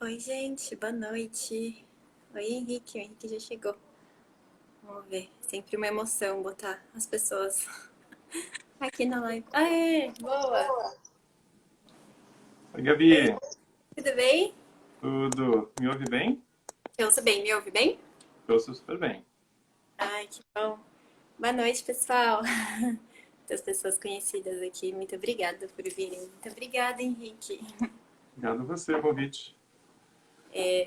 Oi, gente, boa noite. Oi, Henrique, o Henrique já chegou. Vamos ver, sempre uma emoção botar as pessoas aqui na live. Aê, boa! Oi, Oi, Gabi, tudo bem? tudo? Me ouve bem? Eu ouço bem, me ouve bem? Eu ouço super bem. Ai, que bom. Boa noite, pessoal. Das pessoas conhecidas aqui, muito obrigada por virem. Muito obrigada, Henrique. Obrigado a você pelo convite.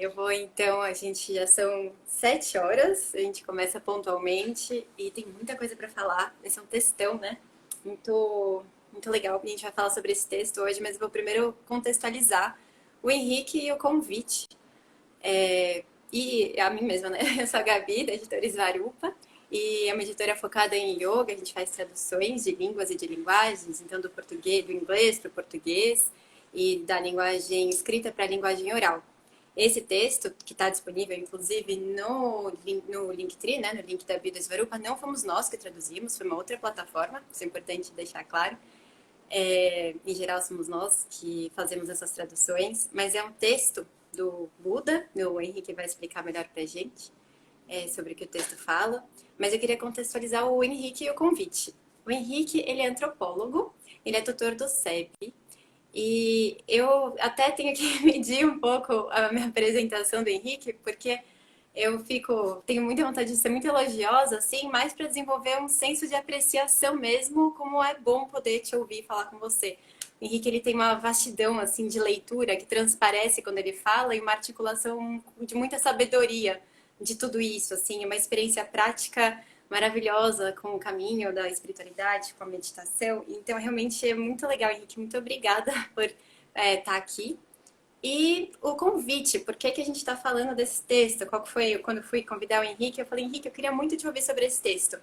Eu vou então, a gente já são 7 horas, a gente começa pontualmente e tem muita coisa para falar. Esse é um textão, né? Muito legal. A gente vai falar sobre esse texto hoje, mas eu vou primeiro contextualizar o Henrique e o convite. E a mim mesma, né? Eu sou a Gabi, da editora Svarupa, e é uma editora focada em yoga. A gente faz traduções de línguas e de linguagens, então do português, do inglês para o português e da linguagem escrita para a linguagem oral. Esse texto, que está disponível, inclusive, no Linktree, né, no link da bio do Svarupa, não fomos nós que traduzimos, foi uma outra plataforma, isso é importante deixar claro. Em geral, somos nós que fazemos essas traduções, mas é um texto do Buda, o Henrique vai explicar melhor pra gente sobre o que o texto fala, mas eu queria contextualizar o Henrique e o convite. O Henrique, ele é antropólogo, ele é tutor do CEP, e eu até tenho que medir um pouco a minha apresentação do Henrique, porque tenho muita vontade de ser muito elogiosa, assim, mais para desenvolver um senso de apreciação mesmo, como é bom poder te ouvir falar com você. O Henrique, ele tem uma vastidão, assim, de leitura que transparece quando ele fala e uma articulação de muita sabedoria de tudo isso, assim, uma experiência prática maravilhosa com o caminho da espiritualidade, com a meditação. Então, realmente é muito legal, Henrique. Muito obrigada por estar aqui. E o convite, por que, que a gente está falando desse texto? Qual que foi? Quando fui convidar o Henrique, eu falei, Henrique, eu queria muito te ouvir sobre esse texto.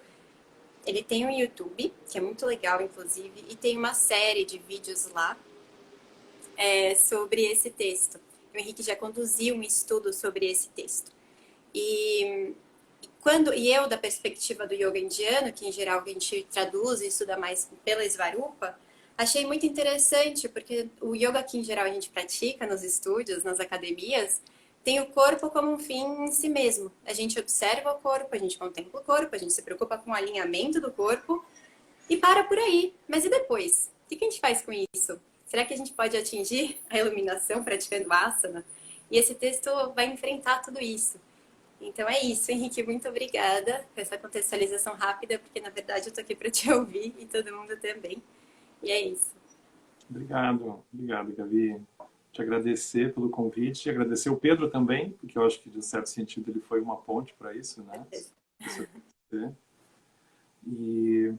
Ele tem um YouTube, que é muito legal, inclusive, e tem uma série de vídeos lá sobre esse texto. O Henrique já conduziu um estudo sobre esse texto. E e eu, da perspectiva do yoga indiano, que em geral a gente traduz e estuda mais pela Svarupa, achei muito interessante, porque o yoga que em geral a gente pratica nos estúdios, nas academias, tem o corpo como um fim em si mesmo. A gente observa o corpo, a gente contempla o corpo, a gente se preocupa com o alinhamento do corpo e para por aí. Mas e depois? O que a gente faz com isso? Será que a gente pode atingir a iluminação praticando asana? E esse texto vai enfrentar tudo isso. Então é isso, Henrique, muito obrigada por essa contextualização rápida, porque na verdade eu tô aqui para te ouvir e todo mundo também. E é isso. Obrigado, Gabi. Te agradecer pelo convite e agradecer o Pedro também, porque eu acho que, de certo sentido, ele foi uma ponte para isso, né? Isso acontecer. E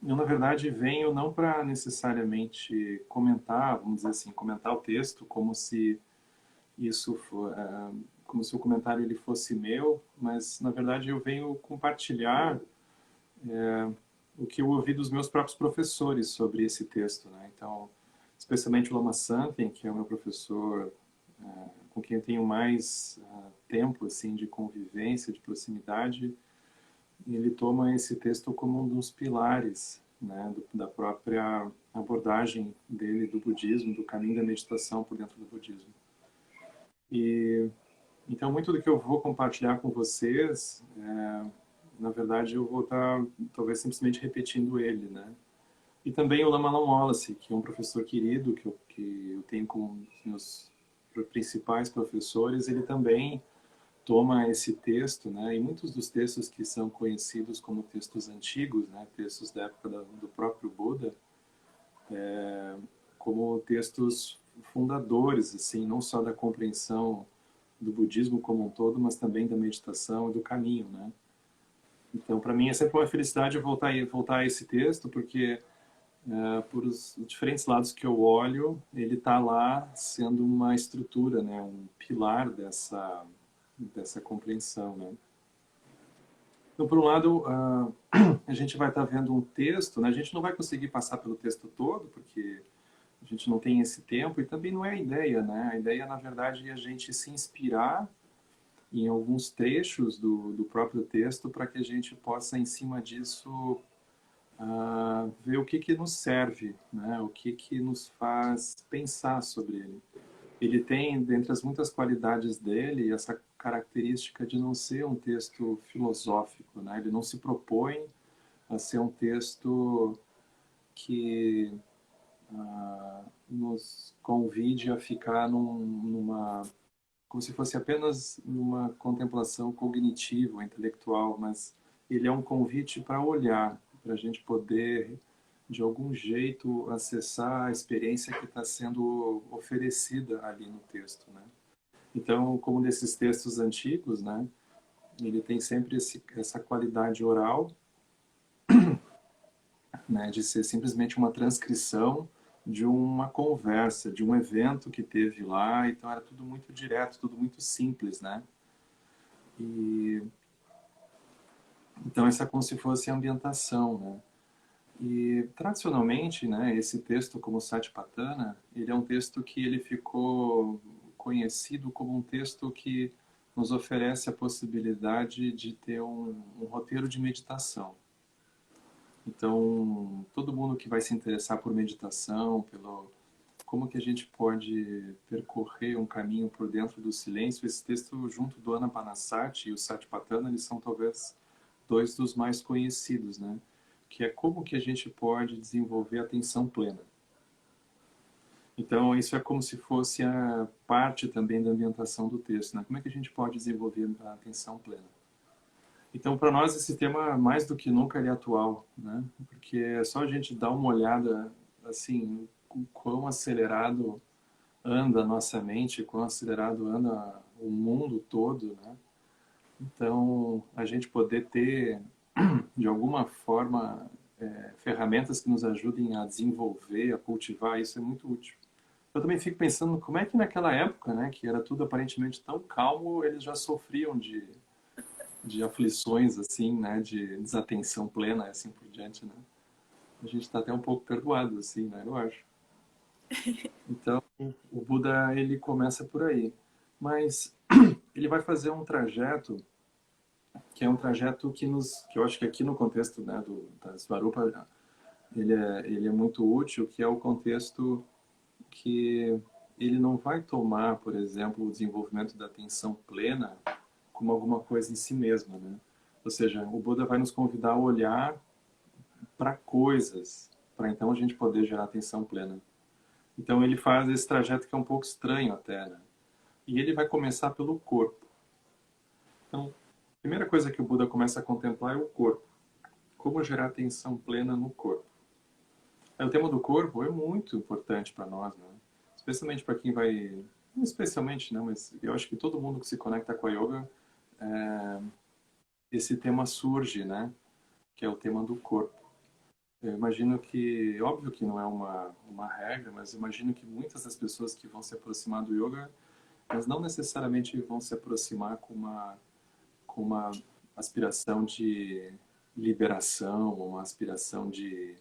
eu, na verdade, venho não para necessariamente comentar, vamos dizer assim, comentar o texto como se isso for, como se o comentário ele fosse meu, mas, na verdade, eu venho compartilhar o que eu ouvi dos meus próprios professores sobre esse texto, né? Então, especialmente o Lama Sampen, que é o meu professor com quem eu tenho mais tempo assim de convivência, de proximidade, ele toma esse texto como um dos pilares, né, da própria abordagem dele do budismo, do caminho da meditação por dentro do budismo. E então muito do que eu vou compartilhar com vocês na verdade, eu vou estar talvez simplesmente repetindo ele, né? E também o Lama Long Wallace, que é um professor querido que eu tenho como um dos meus principais professores, ele também toma esse texto, né? E muitos dos textos que são conhecidos como textos antigos, né? Textos da época do próprio Buda, como textos fundadores, assim, não só da compreensão do budismo como um todo, mas também da meditação e do caminho, né? Então, para mim é sempre uma felicidade voltar a esse texto, porque por os diferentes lados que eu olho, ele está lá sendo uma estrutura, né, um pilar dessa compreensão, né. Então, por um lado, a gente vai estar vendo um texto, né, a gente não vai conseguir passar pelo texto todo, porque a gente não tem esse tempo, e também não é a ideia, né, a ideia, na verdade, é a gente se inspirar em alguns trechos do próprio texto para que a gente possa, em cima disso, ver o que nos serve, né? O que nos faz pensar sobre ele. ele tem, dentre as muitas qualidades dele, essa característica de não ser um texto filosófico, né? Ele não se propõe a ser um texto que nos convide a ficar numa como se fosse apenas numa contemplação cognitiva, intelectual, mas ele é um convite para olhar, para a gente poder, de algum jeito, acessar a experiência que está sendo oferecida ali no texto, né? Então, como nesses textos antigos, né, ele tem sempre essa qualidade oral, né, de ser simplesmente uma transcrição de uma conversa, de um evento que teve lá, então era tudo muito direto, tudo muito simples, né? E então essa é como se fosse a ambientação, né? E tradicionalmente, né, esse texto como Satipatthana, ele é um texto que ele ficou conhecido como um texto que nos oferece a possibilidade de ter um roteiro de meditação. Então, todo mundo que vai se interessar por meditação, pelo como que a gente pode percorrer um caminho por dentro do silêncio, esse texto junto do Anapanasati e o Satipatthana, eles são talvez dois dos mais conhecidos, né? Que é como que a gente pode desenvolver a atenção plena. Então, isso é como se fosse a parte também da ambientação do texto, né? Como é que a gente pode desenvolver a atenção plena? Então, para nós, esse tema, mais do que nunca, ele é atual, né? Porque é só a gente dar uma olhada, assim, o quão acelerado anda a nossa mente, quão acelerado anda o mundo todo, né? Então, a gente poder ter, de alguma forma, ferramentas que nos ajudem a desenvolver, a cultivar, isso é muito útil. Eu também fico pensando como é que naquela época, né, que era tudo aparentemente tão calmo, eles já sofriam de aflições, assim, né, de desatenção plena, assim por diante, né? A gente está até um pouco perdoado, assim, né, eu acho. Então, o Buda, ele começa por aí. Mas ele vai fazer um trajeto que é um trajeto que eu acho que aqui no contexto, né, da Svarupa, ele é muito útil, que é o contexto que ele não vai tomar, por exemplo, o desenvolvimento da atenção plena como alguma coisa em si mesma, né? Ou seja, o Buda vai nos convidar a olhar para coisas, para então a gente poder gerar atenção plena. Então ele faz esse trajeto que é um pouco estranho até, né? E ele vai começar pelo corpo. Então, a primeira coisa que o Buda começa a contemplar é o corpo. Como gerar atenção plena no corpo. O tema do corpo é muito importante para nós, né? Especialmente para quem vai... Não especialmente, né? Mas eu acho que todo mundo que se conecta com a yoga, esse tema surge, né? Que é o tema do corpo. Eu imagino que, óbvio que não é uma regra, mas imagino que muitas das pessoas que vão se aproximar do yoga, elas não necessariamente vão se aproximar com uma aspiração de liberação, uma aspiração de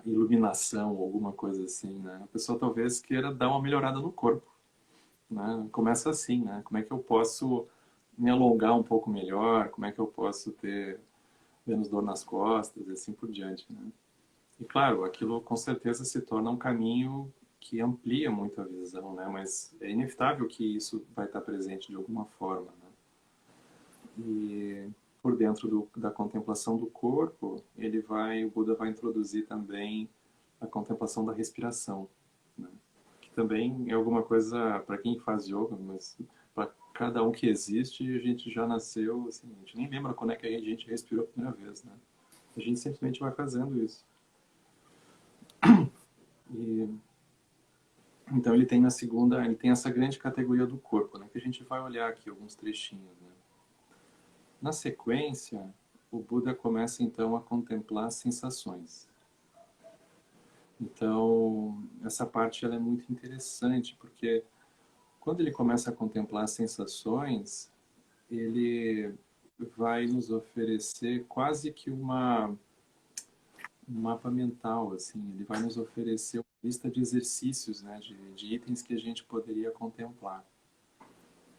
iluminação, alguma coisa assim, né? A pessoa talvez queira dar uma melhorada no corpo, né? Começa assim, né? Como é que eu posso me alongar um pouco melhor? Como é que eu posso ter menos dor nas costas e assim por diante, né? E claro, aquilo com certeza se torna um caminho que amplia muito a visão, né? Mas é inevitável que isso vai estar presente de alguma forma, né? E por dentro da contemplação do corpo, o Buda vai introduzir também a contemplação da respiração, né? Que também é alguma coisa para quem faz yoga, mas para cada um que existe, a gente já nasceu, assim, a gente nem lembra quando é que a gente respirou a primeira vez, né? A gente simplesmente vai fazendo isso. E então ele tem essa grande categoria do corpo, né? Que a gente vai olhar aqui alguns trechinhos, né? Na sequência, o Buda começa então a contemplar as sensações. Então, essa parte ela é muito interessante, porque quando ele começa a contemplar as sensações, ele vai nos oferecer quase que um mapa mental, assim, ele vai nos oferecer uma lista de exercícios, né, de itens que a gente poderia contemplar,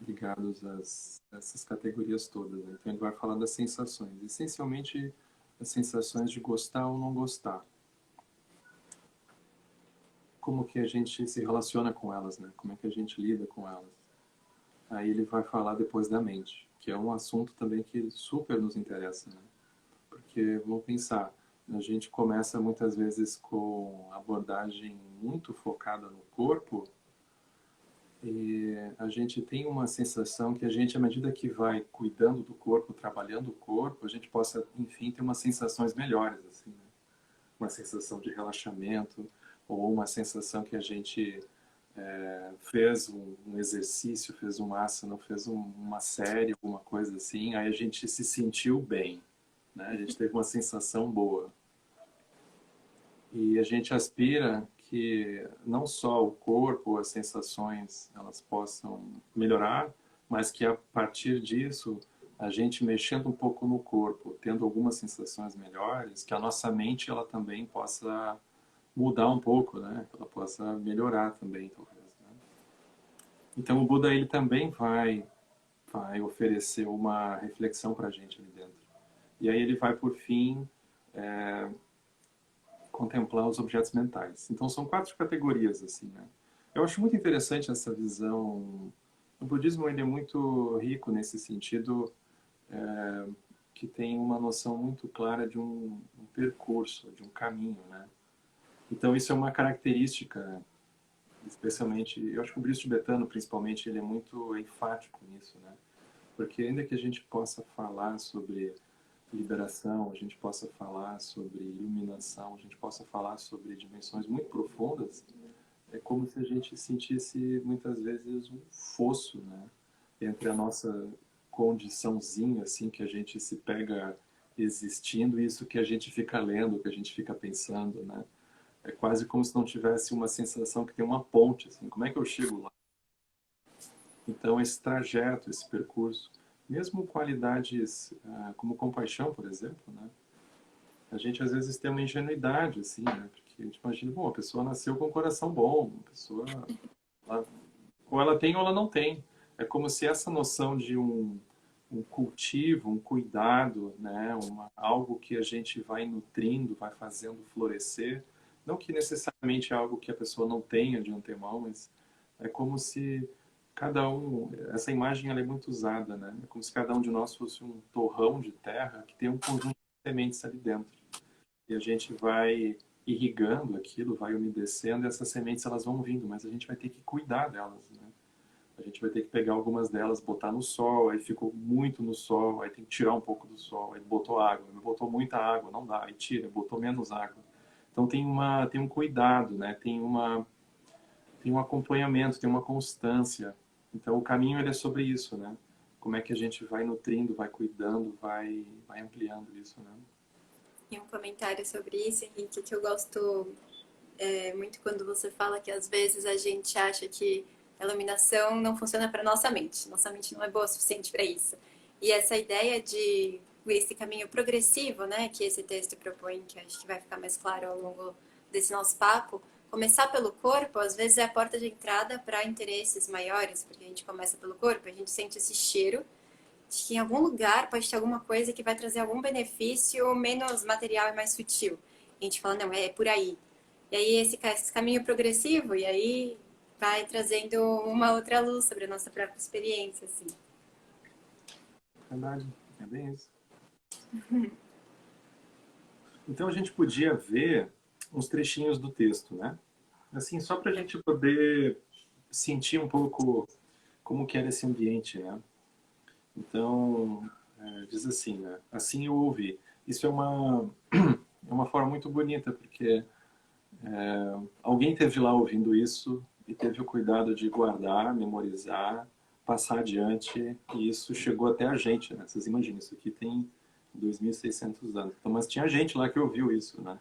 ligados essas categorias todas, né? Então ele vai falar das sensações, essencialmente as sensações de gostar ou não gostar. como que a gente se relaciona com elas, né? Como é que a gente lida com elas. Aí ele vai falar depois da mente, que é um assunto também que super nos interessa, né? Porque, vamos pensar, a gente começa muitas vezes com abordagem muito focada no corpo e a gente tem uma sensação que a gente, à medida que vai cuidando do corpo, trabalhando o corpo, a gente possa, enfim, ter umas sensações melhores, assim, né? Uma sensação de relaxamento ou uma sensação que a gente fez um exercício, fez um asana, fez uma série, alguma coisa assim, aí a gente se sentiu bem, né? A gente teve uma sensação boa. E a gente aspira que não só o corpo, as sensações, elas possam melhorar, mas que a partir disso, a gente mexendo um pouco no corpo, tendo algumas sensações melhores, que a nossa mente ela também possa mudar um pouco, né? Que ela possa melhorar também, talvez, né? Então o Buda ele também vai oferecer uma reflexão para a gente ali dentro. E aí ele vai por fim contemplar os objetos mentais. Então são 4 categorias assim, né? Eu acho muito interessante essa visão. O budismo ele é muito rico nesse sentido, que tem uma noção muito clara de um percurso, de um caminho, né? Então isso é uma característica, especialmente, eu acho que o budismo tibetano principalmente ele é muito enfático nisso, né? Porque ainda que a gente possa falar sobre liberação, a gente possa falar sobre iluminação, a gente possa falar sobre dimensões muito profundas, é como se a gente sentisse muitas vezes um fosso, né, entre a nossa condiçãozinha, assim, que a gente se pega existindo e isso que a gente fica lendo, que a gente fica pensando, né? É quase como se não tivesse uma sensação que tem uma ponte, assim, como é que eu chego lá? Então, esse trajeto, esse percurso, mesmo qualidades como compaixão, por exemplo, né? A gente às vezes tem uma ingenuidade, assim, né? Porque a gente imagina, bom, a pessoa nasceu com um coração bom, a pessoa, ela, ou ela tem ou ela não tem. É como se essa noção de um cultivo, um cuidado, né? Algo que a gente vai nutrindo, vai fazendo florescer, não que necessariamente é algo que a pessoa não tenha de antemão, mas é como se cada um, essa imagem ela é muito usada, né? É como se cada um de nós fosse um torrão de terra que tem um conjunto de sementes ali dentro. E a gente vai irrigando aquilo, vai umedecendo, e essas sementes elas vão vindo, mas a gente vai ter que cuidar delas, né? A gente vai ter que pegar algumas delas, botar no sol, aí ficou muito no sol, aí tem que tirar um pouco do sol, aí botou água, botou muita água, não dá, aí tira, botou menos água. Então tem um cuidado, né? Tem um acompanhamento, tem uma constância. Então o caminho ele é sobre isso, né? Como é que a gente vai nutrindo, vai cuidando, vai ampliando isso, né? E um comentário sobre isso, Henrique, que eu gosto muito quando você fala que às vezes a gente acha que a iluminação não funciona para nossa mente. Nossa mente não é boa o suficiente para isso. E essa ideia de esse caminho progressivo, né, que esse texto propõe, que acho que vai ficar mais claro ao longo desse nosso papo, começar pelo corpo, às vezes é a porta de entrada para interesses maiores, porque a gente começa pelo corpo, a gente sente esse cheiro de que em algum lugar pode ter alguma coisa que vai trazer algum benefício menos material e mais sutil. A gente fala, não, é por aí. E aí esse caminho progressivo, e aí vai trazendo uma outra luz sobre a nossa própria experiência, assim. Verdade, é bem isso. Então a gente podia ver uns trechinhos do texto, né? Assim, só para a gente poder sentir um pouco como que era esse ambiente, né? Então, diz assim, né? Assim eu ouvi. Isso é uma forma muito bonita, porque alguém teve lá ouvindo isso e teve o cuidado de guardar, memorizar, passar adiante, e isso chegou até a gente, né? Vocês imaginam, isso aqui tem 2.600 anos. Então, mas tinha gente lá que ouviu isso, né?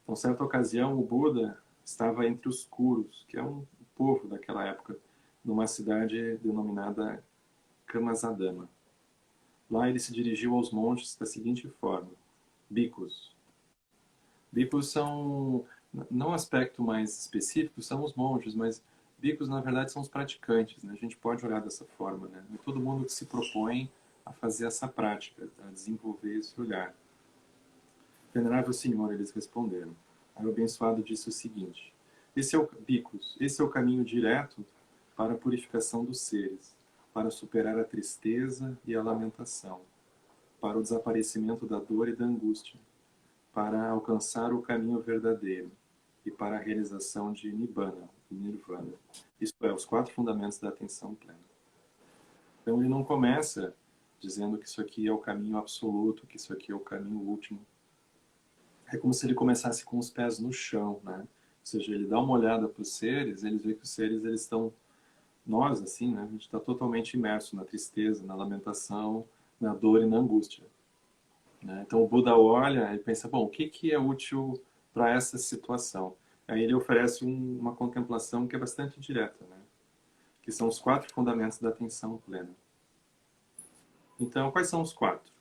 Então, certa ocasião, o Buda estava entre os Kuros, que é um povo daquela época, numa cidade denominada Kamasadama. Lá ele se dirigiu aos monges da seguinte forma: bhikkhus. Bhikkhus são, não aspecto mais específico, são os monges, mas bhikkhus na verdade são os praticantes, né? A gente pode olhar dessa forma, né? É todo mundo que se propõe a fazer essa prática, a desenvolver esse olhar. Venerável Senhor, eles responderam. Aí o abençoado disse o seguinte: Esse é o bicos. Esse é o caminho direto para a purificação dos seres, para superar a tristeza e a lamentação, para o desaparecimento da dor e da angústia, para alcançar o caminho verdadeiro e para a realização de Nibbana, Nirvana. Isto é, os 4 fundamentos da atenção plena. Então ele não começa dizendo que isso aqui é o caminho absoluto, que isso aqui é o caminho último. É como se ele começasse com os pés no chão, né? Ou seja, ele dá uma olhada para os seres, ele vê que os seres eles estão, nós assim, né? A gente está totalmente imerso na tristeza, na lamentação, na dor e na angústia, né? Então o Buda olha e pensa, bom, o que que é útil para essa situação? Aí ele oferece uma contemplação que é bastante direta, né? Que são os 4 fundamentos da atenção plena. Então, quais são os 4?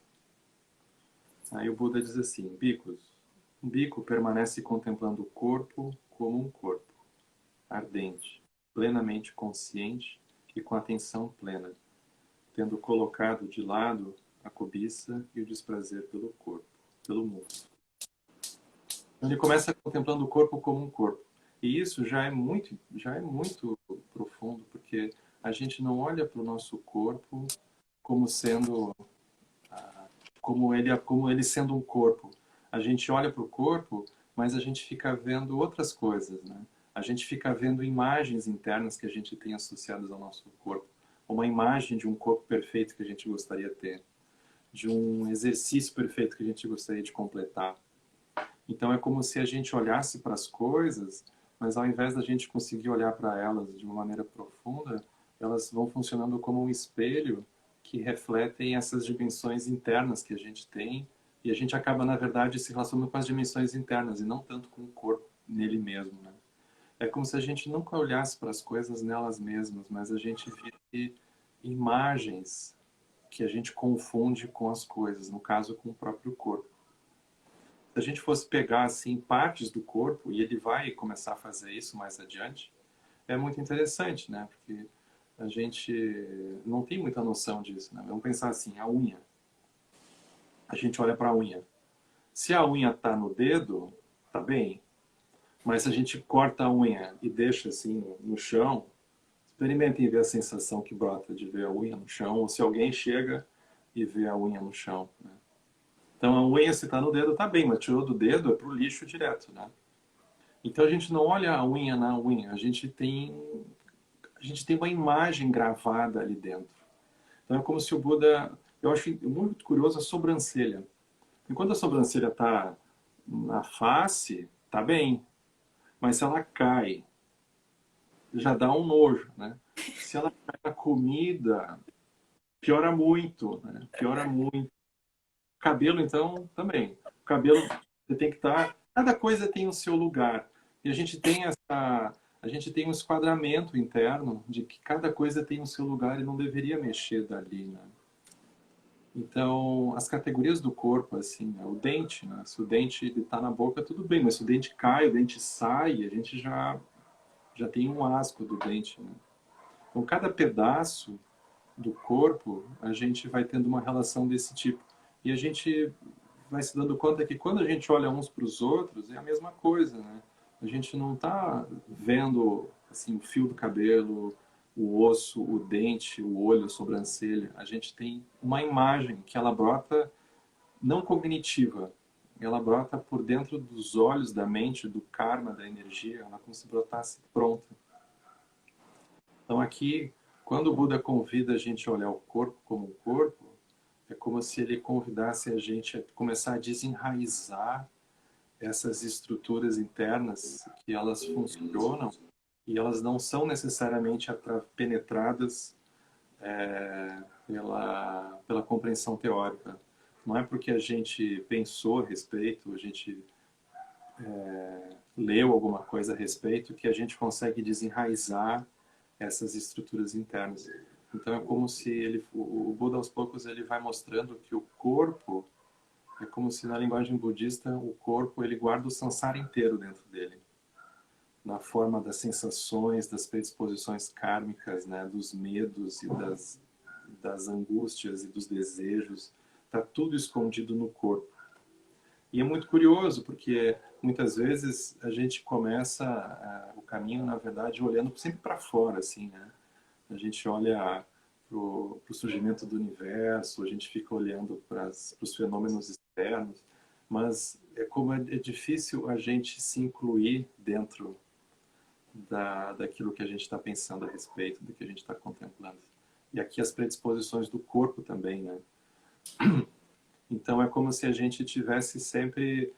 Aí o Buda diz assim, bicos, um bico permanece contemplando o corpo como um corpo, ardente, plenamente consciente e com atenção plena, tendo colocado de lado a cobiça e o desprazer pelo corpo, pelo mundo. Então, ele começa contemplando o corpo como um corpo. E isso já é muito profundo, porque a gente não olha para o nosso corpo como sendo como ele sendo um corpo. A gente olha para o corpo, mas a gente fica vendo outras coisas, né? A gente fica vendo imagens internas que a gente tem associadas ao nosso corpo. Uma imagem de um corpo perfeito que a gente gostaria de ter, de um exercício perfeito que a gente gostaria de completar. Então é como se a gente olhasse para as coisas, mas ao invés da gente conseguir olhar para elas de uma maneira profunda, elas vão funcionando como um espelho que refletem essas dimensões internas que a gente tem, e a gente acaba, na verdade, se relacionando com as dimensões internas e não tanto com o corpo nele mesmo, né? É como se a gente nunca olhasse para as coisas nelas mesmas, mas a gente vê imagens que a gente confunde com as coisas, no caso, com o próprio corpo. Se a gente fosse pegar assim partes do corpo, e ele vai começar a fazer isso mais adiante, é muito interessante, né? Porque a gente não tem muita noção disso, né? Vamos pensar assim, a unha. A gente olha para a unha. Se a unha está no dedo, tá bem. Mas se a gente corta a unha e deixa assim no chão, experimentem ver a sensação que brota de ver a unha no chão, ou se alguém chega e vê a unha no chão, né? Então a unha, se está no dedo, tá bem, mas tirou do dedo, é para o lixo direto, né? Então a gente não olha a unha na unha, a gente tem uma imagem gravada ali dentro. Então é como se o Buda, eu acho muito curioso a sobrancelha. Enquanto a sobrancelha está na face, tá bem, mas se ela cai, já dá um nojo, né? Se ela cai na comida, piora muito, né? Piora muito. Cabelo, então, também. O cabelo, você tem que estar... Cada coisa tem o seu lugar. E a gente tem um esquadramento interno de que cada coisa tem o seu lugar e não deveria mexer dali, né? Então, as categorias do corpo, assim, né? O dente, né? Se o dente está na boca, tudo bem, mas se o dente cai, o dente sai, a gente já tem um asco do dente, né? Então, cada pedaço do corpo, a gente vai tendo uma relação desse tipo. E a gente vai se dando conta que quando a gente olha uns para os outros, é a mesma coisa, né? A gente não está vendo assim, o fio do cabelo, o osso, o dente, o olho, a sobrancelha. A gente tem uma imagem que ela brota não cognitiva, ela brota por dentro dos olhos, da mente, do karma, da energia, ela como se brotasse pronta. Então aqui, quando o Buda convida a gente a olhar o corpo como um corpo, é como se ele convidasse a gente a começar a desenraizar essas estruturas internas que elas funcionam e elas não são necessariamente penetradas pela compreensão teórica. Não é porque a gente pensou a respeito, a gente leu alguma coisa a respeito que a gente consegue desenraizar essas estruturas internas. Então é como se o Buda aos poucos ele vai mostrando que o corpo é como se na linguagem budista o corpo ele guarda o samsara inteiro dentro dele, na forma das sensações, das predisposições kármicas, né, dos medos e das angústias e dos desejos, está tudo escondido no corpo. E é muito curioso porque muitas vezes a gente começa, o caminho, na verdade, olhando sempre para fora, assim, né? A gente olha para o surgimento do universo, a gente fica olhando para os fenômenos externos, mas é difícil a gente se incluir dentro daquilo que a gente está pensando a respeito, do que a gente está contemplando. E aqui as predisposições do corpo também, né? Então é como se a gente tivesse sempre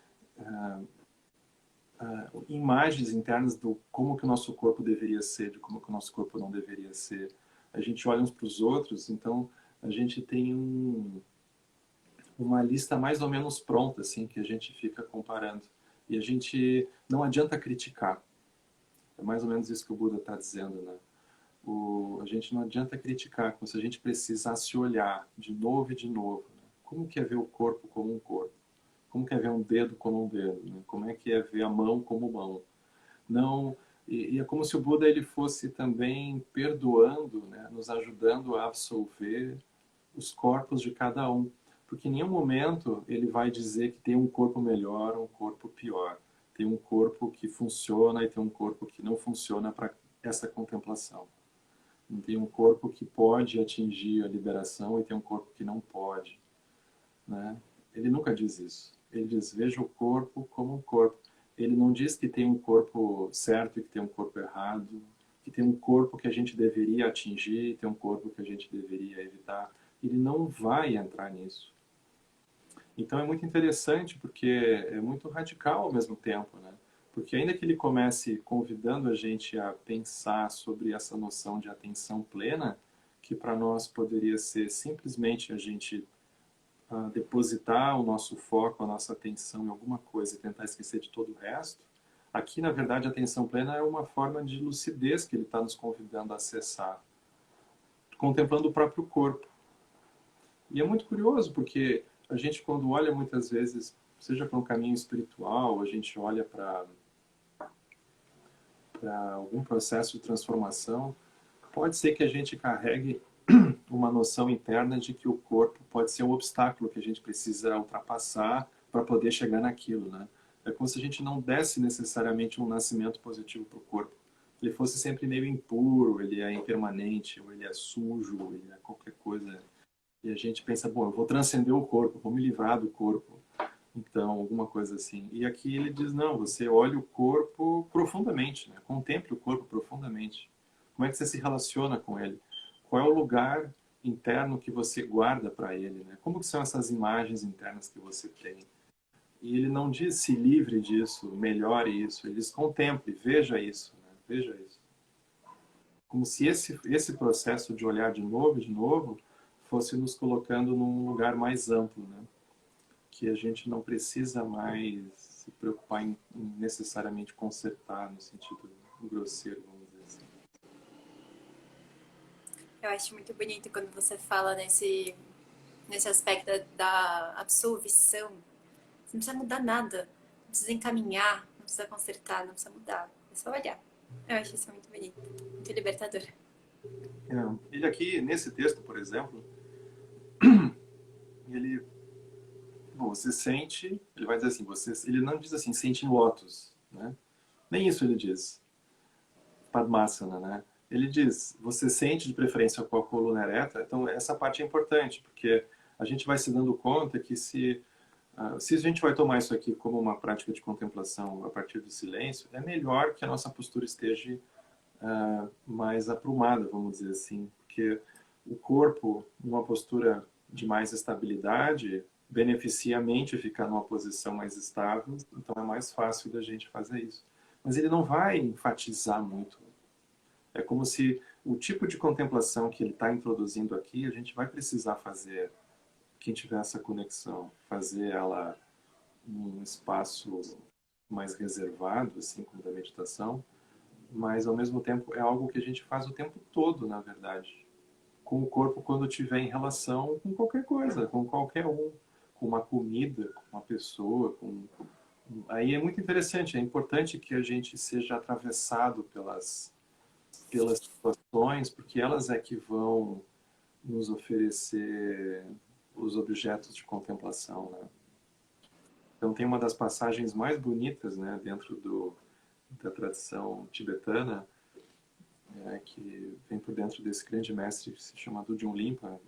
imagens internas do como que o nosso corpo deveria ser, de como que o nosso corpo não deveria ser. A gente olha uns para os outros, então a gente tem uma lista mais ou menos pronta, assim, que a gente fica comparando. E a gente não adianta criticar. É mais ou menos isso que o Buda está dizendo, né? A gente não adianta criticar, como se a gente precisasse olhar de novo e de novo. Né? Como que é ver o corpo como um corpo? Como que é ver um dedo como um dedo? Né? Como é que é ver a mão como mão? Não, e é como se o Buda ele fosse também perdoando, né? Nos ajudando a absolver os corpos de cada um. Porque em nenhum momento ele vai dizer que tem um corpo melhor ou um corpo pior. Tem um corpo que funciona e tem um corpo que não funciona para essa contemplação. Tem um corpo que pode atingir a liberação e tem um corpo que não pode, né? Ele nunca diz isso. Ele diz, veja o corpo como um corpo. Ele não diz que tem um corpo certo e que tem um corpo errado, que tem um corpo que a gente deveria atingir e tem um corpo que a gente deveria evitar. Ele não vai entrar nisso. Então é muito interessante porque é muito radical ao mesmo tempo, né? Porque ainda que ele comece convidando a gente a pensar sobre essa noção de atenção plena, que para nós poderia ser simplesmente a gente depositar o nosso foco, a nossa atenção em alguma coisa e tentar esquecer de todo o resto, aqui na verdade a atenção plena é uma forma de lucidez que ele está nos convidando a acessar, contemplando o próprio corpo. E é muito curioso porque a gente quando olha muitas vezes, seja para um caminho espiritual, a gente olha para algum processo de transformação, pode ser que a gente carregue uma noção interna de que o corpo pode ser um obstáculo que a gente precisa ultrapassar para poder chegar naquilo, né? É como se a gente não desse necessariamente um nascimento positivo para o corpo. Ele fosse sempre meio impuro, ele é impermanente, ou ele é sujo, ou ele é qualquer coisa. E a gente pensa, bom, eu vou transcender o corpo, vou me livrar do corpo. Então, alguma coisa assim. E aqui ele diz, não, você olha o corpo profundamente, né? Contemple o corpo profundamente. Como é que você se relaciona com ele? Qual é o lugar interno que você guarda para ele, né? Como que são essas imagens internas que você tem? E ele não diz se livre disso, melhore isso. Ele diz contemple, veja isso, né? Veja isso. Como se esse processo de olhar de novo, fosse nos colocando num lugar mais amplo, né? Que a gente não precisa mais se preocupar em necessariamente consertar no sentido grosseiro, vamos dizer assim. Eu acho muito bonito quando você fala nesse aspecto da absolvição. Você não precisa mudar nada, não precisa encaminhar, não precisa consertar, não precisa mudar. É só olhar. Eu acho isso muito bonito, muito libertador. Ele aqui, nesse texto, por exemplo, ele, bom, você sente, ele vai dizer assim, ele não diz assim, sente em lótus, né? Nem isso ele diz, Padmasana, né? Ele diz, você sente de preferência com a coluna ereta, então essa parte é importante, porque a gente vai se dando conta que se a gente vai tomar isso aqui como uma prática de contemplação a partir do silêncio, é melhor que a nossa postura esteja mais aprumada, vamos dizer assim, porque o corpo, numa postura de mais estabilidade, beneficia a mente ficar numa posição mais estável, então é mais fácil da gente fazer isso. Mas ele não vai enfatizar muito. É como se o tipo de contemplação que ele está introduzindo aqui, a gente vai precisar fazer, quem tiver essa conexão, fazer ela num espaço mais reservado, assim como da meditação, mas ao mesmo tempo é algo que a gente faz o tempo todo, na verdade, com o corpo quando estiver em relação com qualquer coisa, com qualquer um, com uma comida, com uma pessoa, aí é muito interessante, é importante que a gente seja atravessado pelas situações, porque elas é que vão nos oferecer os objetos de contemplação, né? Então tem uma das passagens mais bonitas, né, dentro da tradição tibetana, que vem por dentro desse grande mestre que se chama Dudjom Limpa,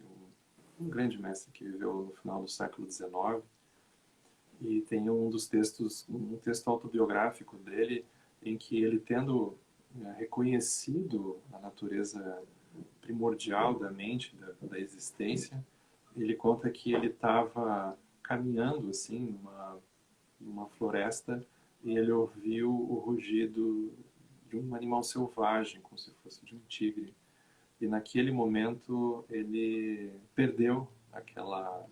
um grande mestre que viveu no final do século XIX, e tem um dos textos, um texto autobiográfico dele, em que ele, tendo reconhecido a natureza primordial da mente, da existência, ele conta que ele estava caminhando assim numa floresta e ele ouviu o rugido de um animal selvagem, como se fosse de um tigre. E naquele momento ele perdeu aquela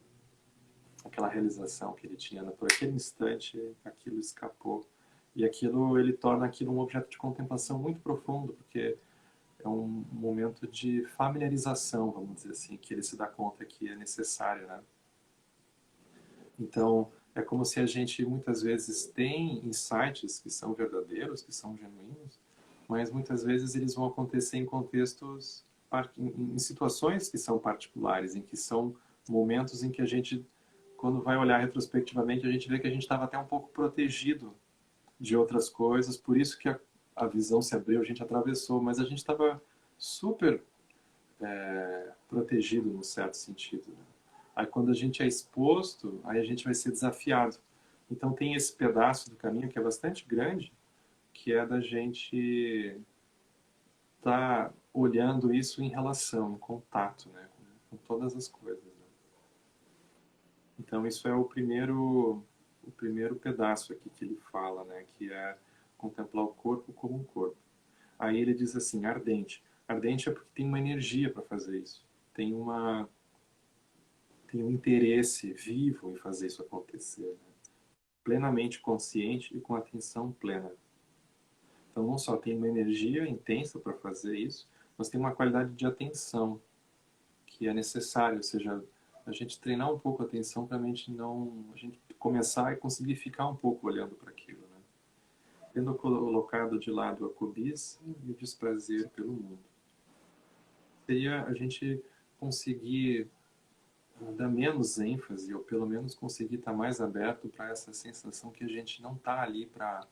realização que ele tinha. Por aquele instante, aquilo escapou. E aquilo, ele torna aquilo um objeto de contemplação muito profundo, porque é um momento de familiarização, vamos dizer assim, que ele se dá conta que é necessário, né? Então, é como se a gente muitas vezes tem insights que são verdadeiros, que são genuínos, mas muitas vezes eles vão acontecer em contextos, em situações que são particulares, em que são momentos em que a gente, quando vai olhar retrospectivamente, a gente vê que a gente estava até um pouco protegido de outras coisas, por isso que a visão se abriu, a gente atravessou, mas a gente estava super protegido num certo sentido, né? Aí quando a gente é exposto, aí a gente vai ser desafiado. Então tem esse pedaço do caminho que é bastante grande, que é da gente estar olhando isso em relação, em contato, né, com todas as coisas, né? Então isso é o primeiro pedaço aqui que ele fala, né, que é contemplar o corpo como um corpo. Aí ele diz assim, ardente. Ardente é porque tem uma energia para fazer isso. Tem um interesse vivo em fazer isso acontecer, né? Plenamente consciente e com atenção plena. Então não só tem uma energia intensa para fazer isso, mas tem uma qualidade de atenção que é necessária, ou seja, a gente treinar um pouco a atenção para a gente começar e conseguir ficar um pouco olhando para aquilo, né? Tendo colocado de lado a cobiça e o desprazer pelo mundo. Seria a gente conseguir dar menos ênfase, ou pelo menos conseguir estar mais aberto para essa sensação que a gente não está ali para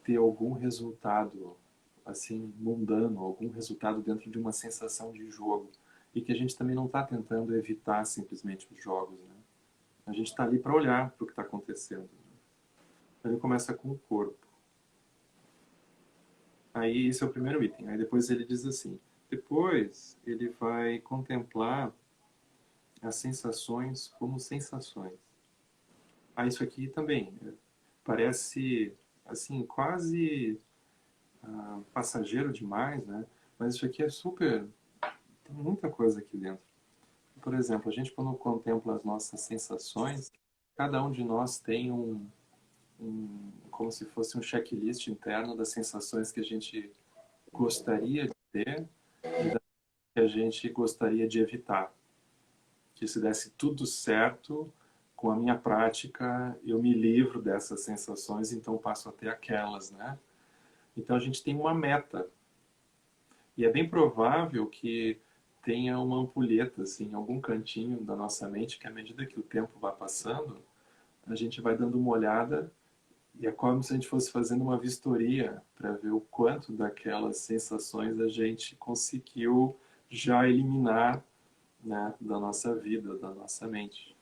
ter algum resultado assim mundano, algum resultado dentro de uma sensação de jogo, e que a gente também não está tentando evitar simplesmente os jogos, né? A gente está ali para olhar para o que está acontecendo, né? Então ele começa com o corpo. Aí esse é o primeiro item. Aí depois ele diz assim, depois ele vai contemplar as sensações como sensações. Ah, isso aqui também parece assim quase passageiro demais, né? Mas isso aqui é super, tem muita coisa aqui dentro. Por exemplo, a gente quando contempla as nossas sensações, cada um de nós tem como se fosse um checklist interno das sensações que a gente gostaria de ter e das que a gente gostaria de evitar. Que se desse tudo certo, com a minha prática, eu me livro dessas sensações, então passo a ter aquelas, né? Então a gente tem uma meta. E é bem provável que tenha uma ampulheta, assim, em algum cantinho da nossa mente, que à medida que o tempo vai passando, a gente vai dando uma olhada e é como se a gente fosse fazendo uma vistoria para ver o quanto daquelas sensações a gente conseguiu já eliminar, né, da nossa vida, da nossa mente.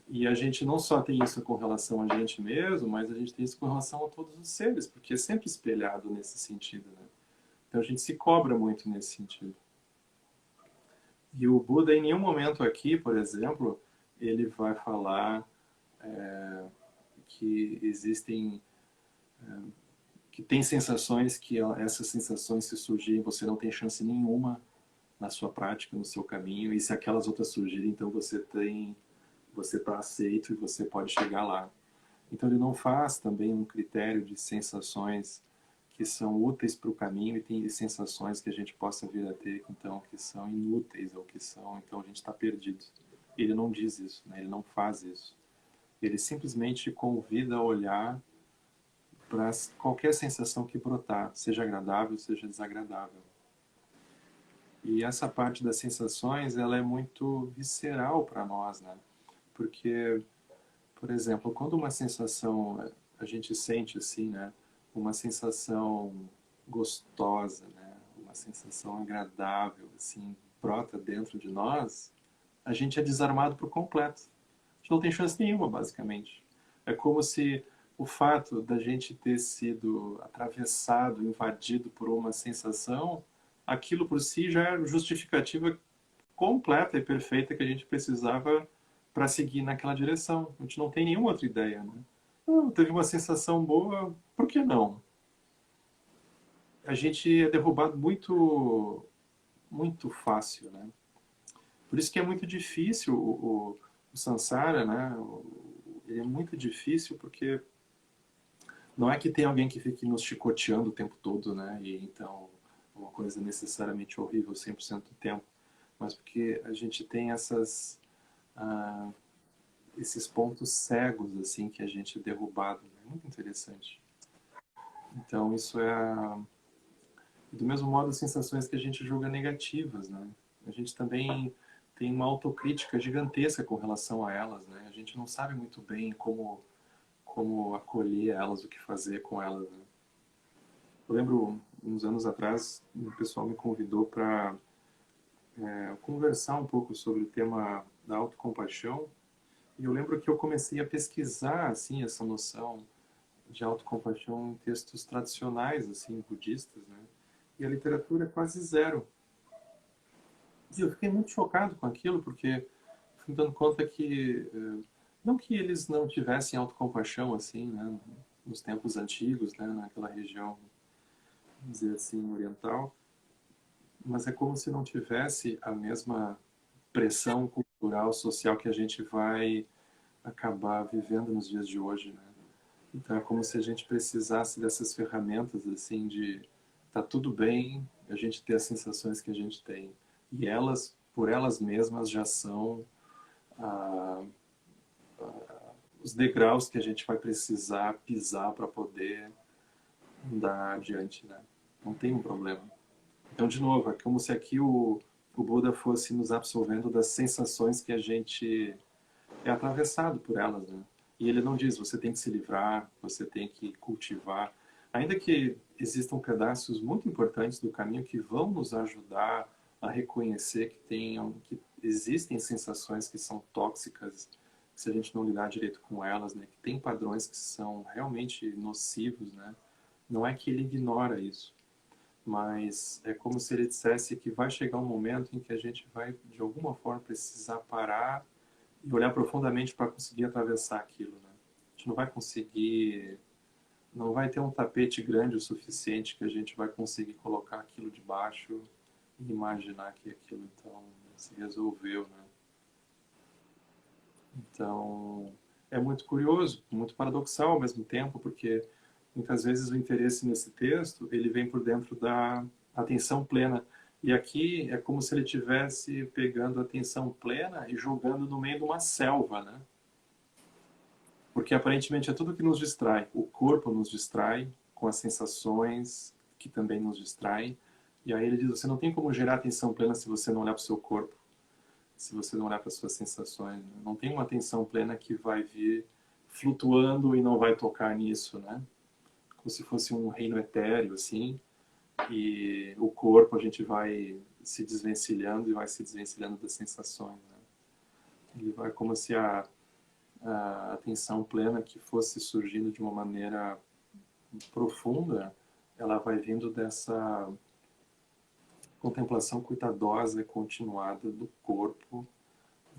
E a gente não só tem isso com relação a gente mesmo, mas a gente tem isso com relação a todos os seres, porque é sempre espelhado nesse sentido, né? Então a gente se cobra muito nesse sentido. E o Buda, em nenhum momento aqui, por exemplo, ele vai falar que existem, que tem sensações que essas sensações se surgirem, você não tem chance nenhuma na sua prática, no seu caminho, e se aquelas outras surgirem, então você está aceito e você pode chegar lá. Então ele não faz também um critério de sensações que são úteis para o caminho e tem sensações que a gente possa vir a ter, então, que são inúteis ou que são, então a gente está perdido. Ele não diz isso, né? Ele não faz isso. Ele simplesmente convida a olhar para qualquer sensação que brotar, seja agradável, seja desagradável. E essa parte das sensações, ela é muito visceral para nós, né? Porque, por exemplo, quando uma sensação a gente sente assim, né? uma sensação gostosa, né? Uma sensação agradável, assim, brota dentro de nós, a gente é desarmado por completo. A gente não tem chance nenhuma, basicamente. É como se o fato da gente ter sido atravessado, invadido por uma sensação, aquilo por si já é justificativa completa e perfeita que a gente precisava para seguir naquela direção. A gente não tem nenhuma outra ideia, né? Teve uma sensação boa, por que não? A gente é derrubado muito fácil, né? Por isso que é muito difícil o samsara, né? Ele é muito difícil porque não é que tem alguém que fique nos chicoteando o tempo todo, né? E então uma coisa necessariamente horrível 100% do tempo, mas porque a gente tem ah, esses pontos cegos assim que a gente é derrubado. É muito interessante. Então isso é do mesmo modo as sensações que a gente julga negativas, né? A gente também tem uma autocrítica gigantesca com relação a elas, né? A gente não sabe muito bem como acolher elas, o que fazer com elas, né? Eu lembro, uns anos atrás, o pessoal me convidou para conversar um pouco sobre o tema da autocompaixão, e eu lembro que eu comecei a pesquisar, assim, essa noção de autocompaixão em textos tradicionais, assim, budistas, né? E a literatura é quase zero. E eu fiquei muito chocado com aquilo, porque fui dando conta que, não que eles não tivessem autocompaixão, assim, né, nos tempos antigos, né, naquela região, vamos dizer assim, oriental, mas é como se não tivesse a mesma pressão cultural, social que a gente vai acabar vivendo nos dias de hoje, né? Então é como se a gente precisasse dessas ferramentas, assim, de tá tudo bem a gente ter as sensações que a gente tem. E elas, por elas mesmas, já são ah, os degraus que a gente vai precisar pisar para poder andar adiante, né? Não tem um problema. Então, de novo, é como se aqui o Buda fosse nos absolvendo das sensações que a gente é atravessado por elas, né? E ele não diz, você tem que se livrar, você tem que cultivar. Ainda que existam pedaços muito importantes do caminho que vão nos ajudar a reconhecer que existem sensações que são tóxicas, se a gente não lidar direito com elas, né? Que tem padrões que são realmente nocivos, né? Não é que ele ignora isso, mas é como se ele dissesse que vai chegar um momento em que a gente vai, de alguma forma, precisar parar e olhar profundamente para conseguir atravessar aquilo, né? A gente não vai conseguir, não vai ter um tapete grande o suficiente que a gente vai conseguir colocar aquilo debaixo e imaginar que aquilo então se resolveu, né? Então é muito curioso, muito paradoxal ao mesmo tempo, porque muitas vezes o interesse nesse texto ele vem por dentro da atenção plena. E aqui é como se ele estivesse pegando a atenção plena e jogando no meio de uma selva, né? Porque aparentemente é tudo que nos distrai. O corpo nos distrai, com as sensações que também nos distraem. E aí ele diz, você não tem como gerar atenção plena se você não olhar para o seu corpo, se você não olhar para as suas sensações. Não tem uma atenção plena que vai vir flutuando e não vai tocar nisso, né? Como se fosse um reino etéreo, assim. E o corpo a gente vai se desvencilhando e vai se desvencilhando das sensações, né? Ele vai como se a atenção plena que fosse surgindo de uma maneira profunda, ela vai vindo dessa contemplação cuidadosa e continuada do corpo,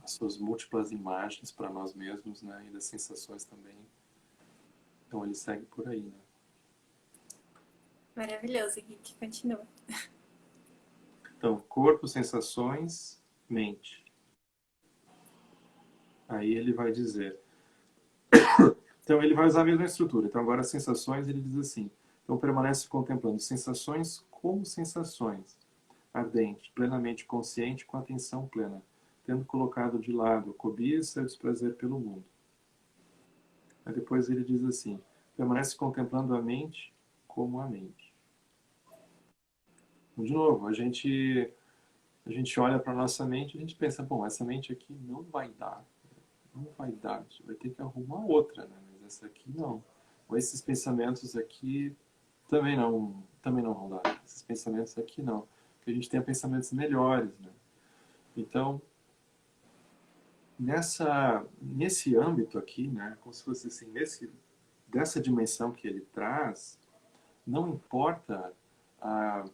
das suas múltiplas imagens para nós mesmos, né, e das sensações também. Então ele segue por aí, né? Maravilhoso, Henrique. Continua. Então, corpo, sensações, mente. Aí ele vai dizer. Então ele vai usar a mesma estrutura. Então agora as sensações, ele diz assim. Então permanece contemplando sensações como sensações. Ardente, plenamente consciente, com atenção plena, tendo colocado de lado a cobiça e o desprazer pelo mundo. Aí depois ele diz assim, permanece contemplando a mente como a mente. Então, de novo, a gente olha para a nossa mente e a gente pensa, bom, essa mente aqui não vai dar, a gente vai ter que arrumar outra, né? Mas essa aqui não. ou esses pensamentos aqui também não vão dar. Esses pensamentos aqui não. Que a gente tenha pensamentos melhores, né? Então, nesse âmbito aqui, né, como se fosse assim, dessa dimensão que ele traz, não importa a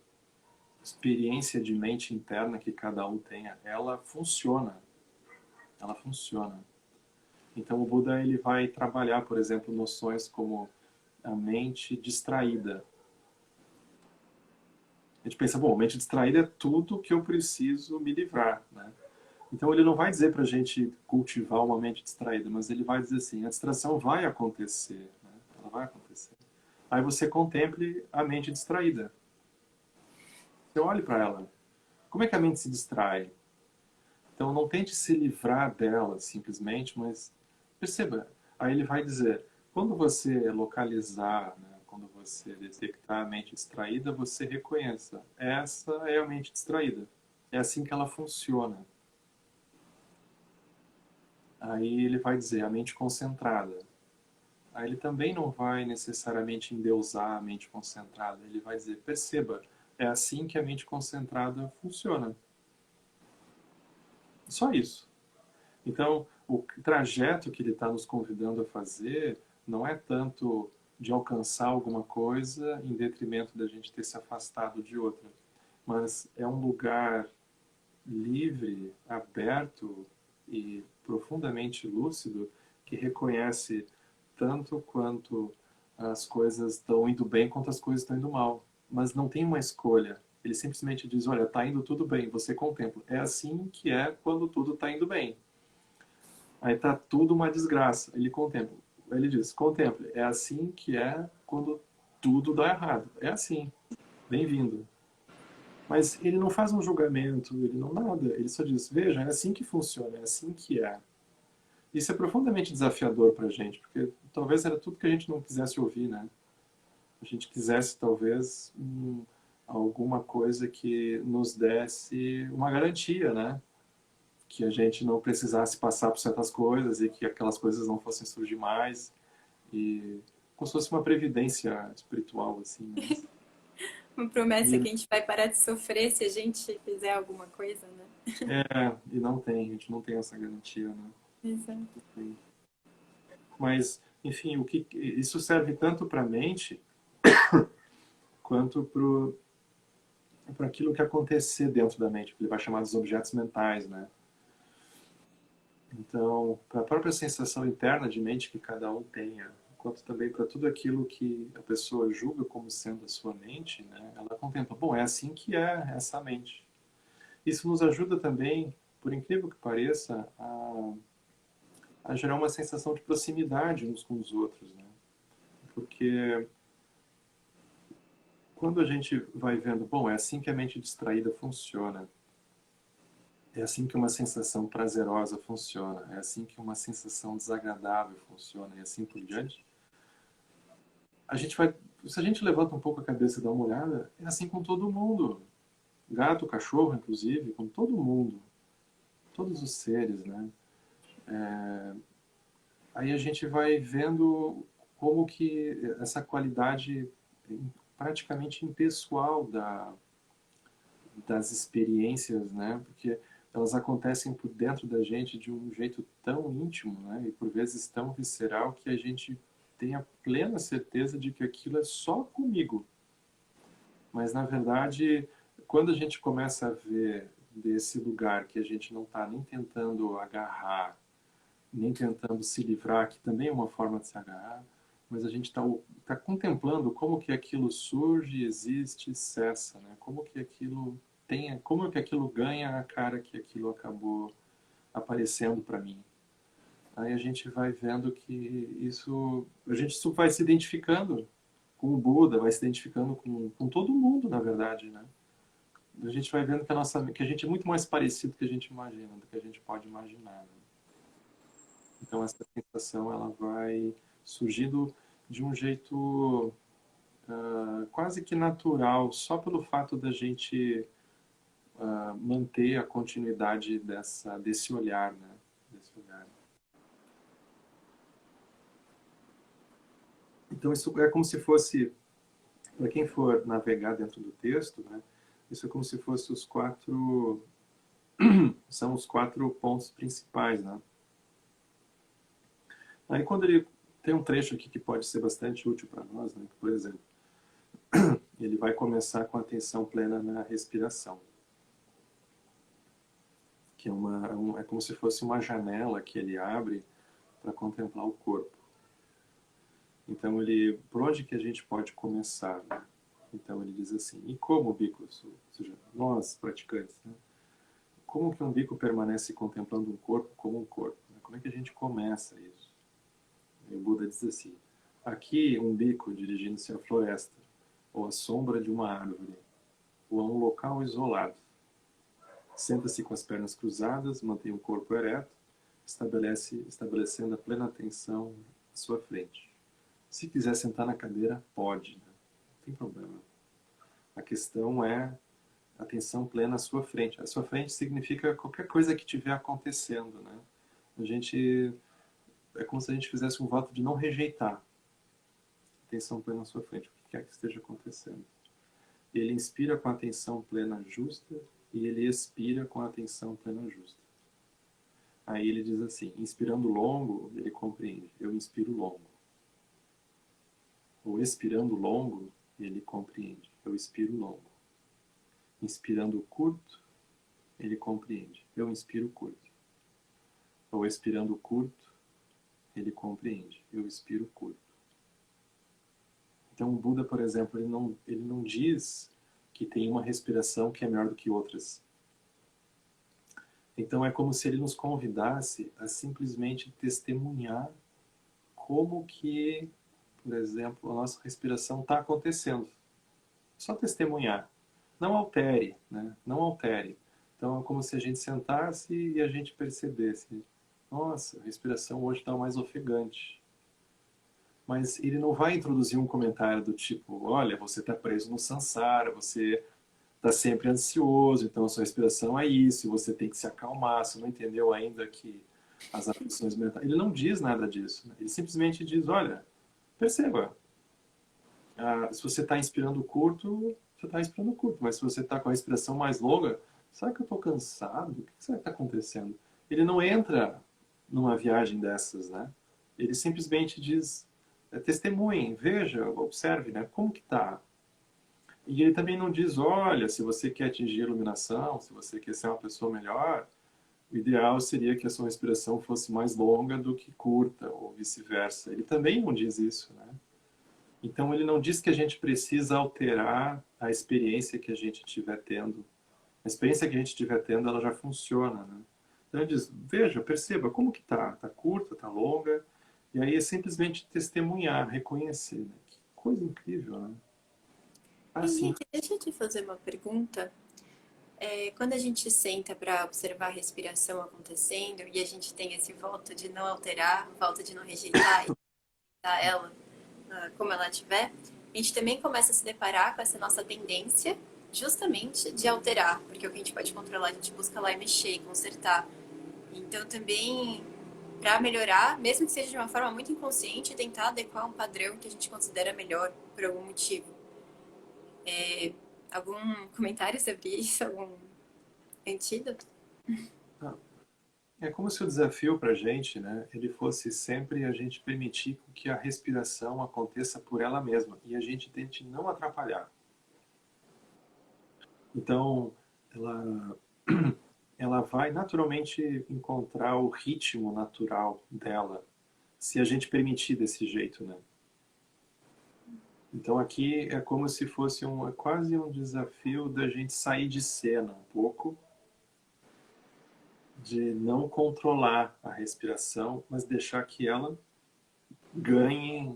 experiência de mente interna que cada um tenha, ela funciona. Ela funciona. Então o Buda ele vai trabalhar, por exemplo, noções como a mente distraída. A gente pensa, bom, mente distraída é tudo que eu preciso me livrar, né? Então ele não vai dizer para a gente cultivar uma mente distraída, mas ele vai dizer assim, a distração vai acontecer, né? Ela vai acontecer. Aí você contemple a mente distraída. Você olhe para ela. Como é que a mente se distrai? Então não tente se livrar dela simplesmente, mas perceba. Aí ele vai dizer, quando você localizar, né, quando você detectar a mente distraída, você reconheça. Essa é a mente distraída. É assim que ela funciona. Aí ele vai dizer a mente concentrada. Aí ele também não vai necessariamente endeusar a mente concentrada. Ele vai dizer, perceba, é assim que a mente concentrada funciona. Só isso. Então, o trajeto que ele está nos convidando a fazer não é tanto de alcançar alguma coisa em detrimento da gente ter se afastado de outra, mas é um lugar livre, aberto e profundamente lúcido que reconhece tanto quanto as coisas estão indo bem quanto as coisas estão indo mal. Mas não tem uma escolha. Ele simplesmente diz, olha, está indo tudo bem, você contempla. É assim que é quando tudo está indo bem. Aí está tudo uma desgraça. Ele contempla. Ele diz, contemple. É assim que é quando tudo dá errado. É assim. Bem-vindo. Mas ele não faz um julgamento, ele não nada. Ele só diz, veja, é assim que funciona, é assim que é. Isso é profundamente desafiador para a gente, porque talvez era tudo que a gente não quisesse ouvir, né? A gente quisesse, talvez, alguma coisa que nos desse uma garantia, né? Que a gente não precisasse passar por certas coisas e que aquelas coisas não fossem surgir mais. E como se fosse uma previdência espiritual, assim, né? Uma promessa E, que a gente vai parar de sofrer se a gente fizer alguma coisa, né? e não tem, a gente não tem essa garantia, né? Exato. Mas, enfim, isso serve tanto para a mente quanto para aquilo que acontecer dentro da mente, que ele vai chamar dos objetos mentais, né? Então, para a própria sensação interna de mente que cada um tenha, quanto também para tudo aquilo que a pessoa julga como sendo a sua mente, né? Ela contempla, bom, é assim que é essa mente. Isso nos ajuda também, por incrível que pareça, a gerar uma sensação de proximidade uns com os outros, né? Porque quando a gente vai vendo, bom, é assim que a mente distraída funciona, é assim que uma sensação prazerosa funciona, é assim que uma sensação desagradável funciona, e assim por diante, a gente vai, se a gente levanta um pouco a cabeça e dá uma olhada, é assim com todo mundo. Gato, cachorro, inclusive, com todo mundo. Todos os seres, né? Aí a gente vai vendo como que essa qualidade praticamente impessoal das experiências, né? Porque elas acontecem por dentro da gente de um jeito tão íntimo, né? E por vezes tão visceral que a gente tem a plena certeza de que aquilo é só comigo. Mas na verdade, quando a gente começa a ver desse lugar que a gente não está nem tentando agarrar, nem tentando se livrar, que também é uma forma de se agarrar, mas a gente está contemplando como que aquilo surge, existe, cessa, né? Como que aquilo tem, como que aquilo ganha a cara que aquilo acabou aparecendo para mim. Aí a gente vai vendo que a gente vai se identificando com o Buda, vai se identificando com todo mundo, na verdade, né? A gente vai vendo que a gente é muito mais parecido do que a gente imagina, do que a gente pode imaginar, né? Então essa sensação ela vai surgindo de um jeito quase que natural, só pelo fato da gente manter a continuidade desse olhar, né? Desse olhar. Então, isso é como se fosse, para quem for navegar dentro do texto, né, isso é como se fosse os quatro, são os quatro pontos principais, né? Aí quando ele tem um trecho aqui que pode ser bastante útil para nós, né? Por exemplo, ele vai começar com a atenção plena na respiração, que é como se fosse uma janela que ele abre para contemplar o corpo. Então, por onde que a gente pode começar? Né? Então, ele diz assim, e como, bicos, ou seja, nós, praticantes, né? Como que um bico permanece contemplando um corpo como um corpo? Né? Como é que a gente começa isso? E o Buda diz assim, aqui um bico dirigindo-se à floresta, ou à sombra de uma árvore, ou a um local isolado. Senta-se com as pernas cruzadas, mantém o corpo ereto, estabelecendo a plena atenção à sua frente. Se quiser sentar na cadeira, pode, né? Não tem problema. A questão é atenção plena à sua frente. A sua frente significa qualquer coisa que estiver acontecendo, né? É como se a gente fizesse um voto de não rejeitar. Atenção plena à sua frente, o que quer que esteja acontecendo. Ele inspira com a atenção plena justa e ele expira com a atenção plena justa. Aí ele diz assim, inspirando longo, ele compreende, eu inspiro longo. Ou expirando longo, ele compreende, eu expiro longo. Inspirando curto, ele compreende, eu inspiro curto. Ou expirando curto, ele compreende, eu expiro curto. Então o Buda, por exemplo, ele não diz que tem uma respiração que é melhor do que outras. Então é como se ele nos convidasse a simplesmente testemunhar como que, por exemplo, a nossa respiração está acontecendo. Só testemunhar. Não altere, né? Não altere. Então é como se a gente sentasse e a gente percebesse. Nossa, a respiração hoje está mais ofegante. Mas ele não vai introduzir um comentário do tipo, olha, você está preso no samsara, você está sempre ansioso, então a sua respiração é isso, você tem que se acalmar, você não entendeu ainda que as aflições mentais... Ele não diz nada disso, né? Ele simplesmente diz, olha, perceba, se você está inspirando curto, você está inspirando curto, mas se você está com a respiração mais longa, será que eu estou cansado? O que será que está acontecendo? Ele não entra numa viagem dessas, né? Ele simplesmente diz, testemunhem, veja, observe, né? Como que está? E ele também não diz, olha, se você quer atingir a iluminação, se você quer ser uma pessoa melhor, o ideal seria que a sua respiração fosse mais longa do que curta, ou vice-versa. Ele também não diz isso, né? Então ele não diz que a gente precisa alterar a experiência que a gente estiver tendo. A experiência que a gente estiver tendo, ela já funciona, né? Então ele diz, veja, perceba como que tá. Tá curta, tá longa. E aí é simplesmente testemunhar, reconhecer, né? Que coisa incrível, né? Assim. Henrique, deixa eu te fazer uma pergunta. Quando a gente senta para observar a respiração acontecendo e a gente tem esse voto de não alterar, voto de não rejeitar e aceitar ela como ela estiver, a gente também começa a se deparar com essa nossa tendência justamente de alterar, porque o que a gente pode controlar, a gente busca lá e mexer e consertar. Então também, para melhorar, mesmo que seja de uma forma muito inconsciente, tentar adequar um padrão que a gente considera melhor por algum motivo. Algum comentário sobre isso? Algum antídoto? É como se o desafio para a gente, né, ele fosse sempre a gente permitir que a respiração aconteça por ela mesma e a gente tente não atrapalhar. Então, ela vai naturalmente encontrar o ritmo natural dela, se a gente permitir desse jeito, né? Então aqui é como se fosse é quase um desafio da gente sair de cena um pouco, de não controlar a respiração, mas deixar que ela ganhe,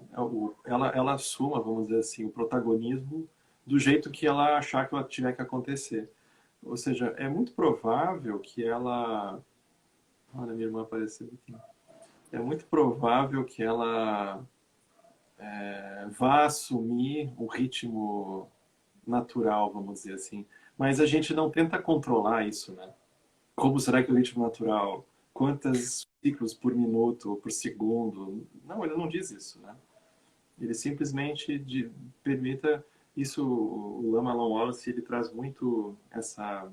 ela assuma, vamos dizer assim, o protagonismo do jeito que ela achar que ela tiver que acontecer. Ou seja, é muito provável que ela... Olha, minha irmã apareceu aqui. É muito provável que ela vá assumir o ritmo natural, vamos dizer assim. Mas a gente não tenta controlar isso, né? Como será que é o ritmo natural? Quantos ciclos por minuto ou por segundo? Não, ele não diz isso, né? Ele simplesmente permita isso. O Lama Alan Wallace, ele traz muito essa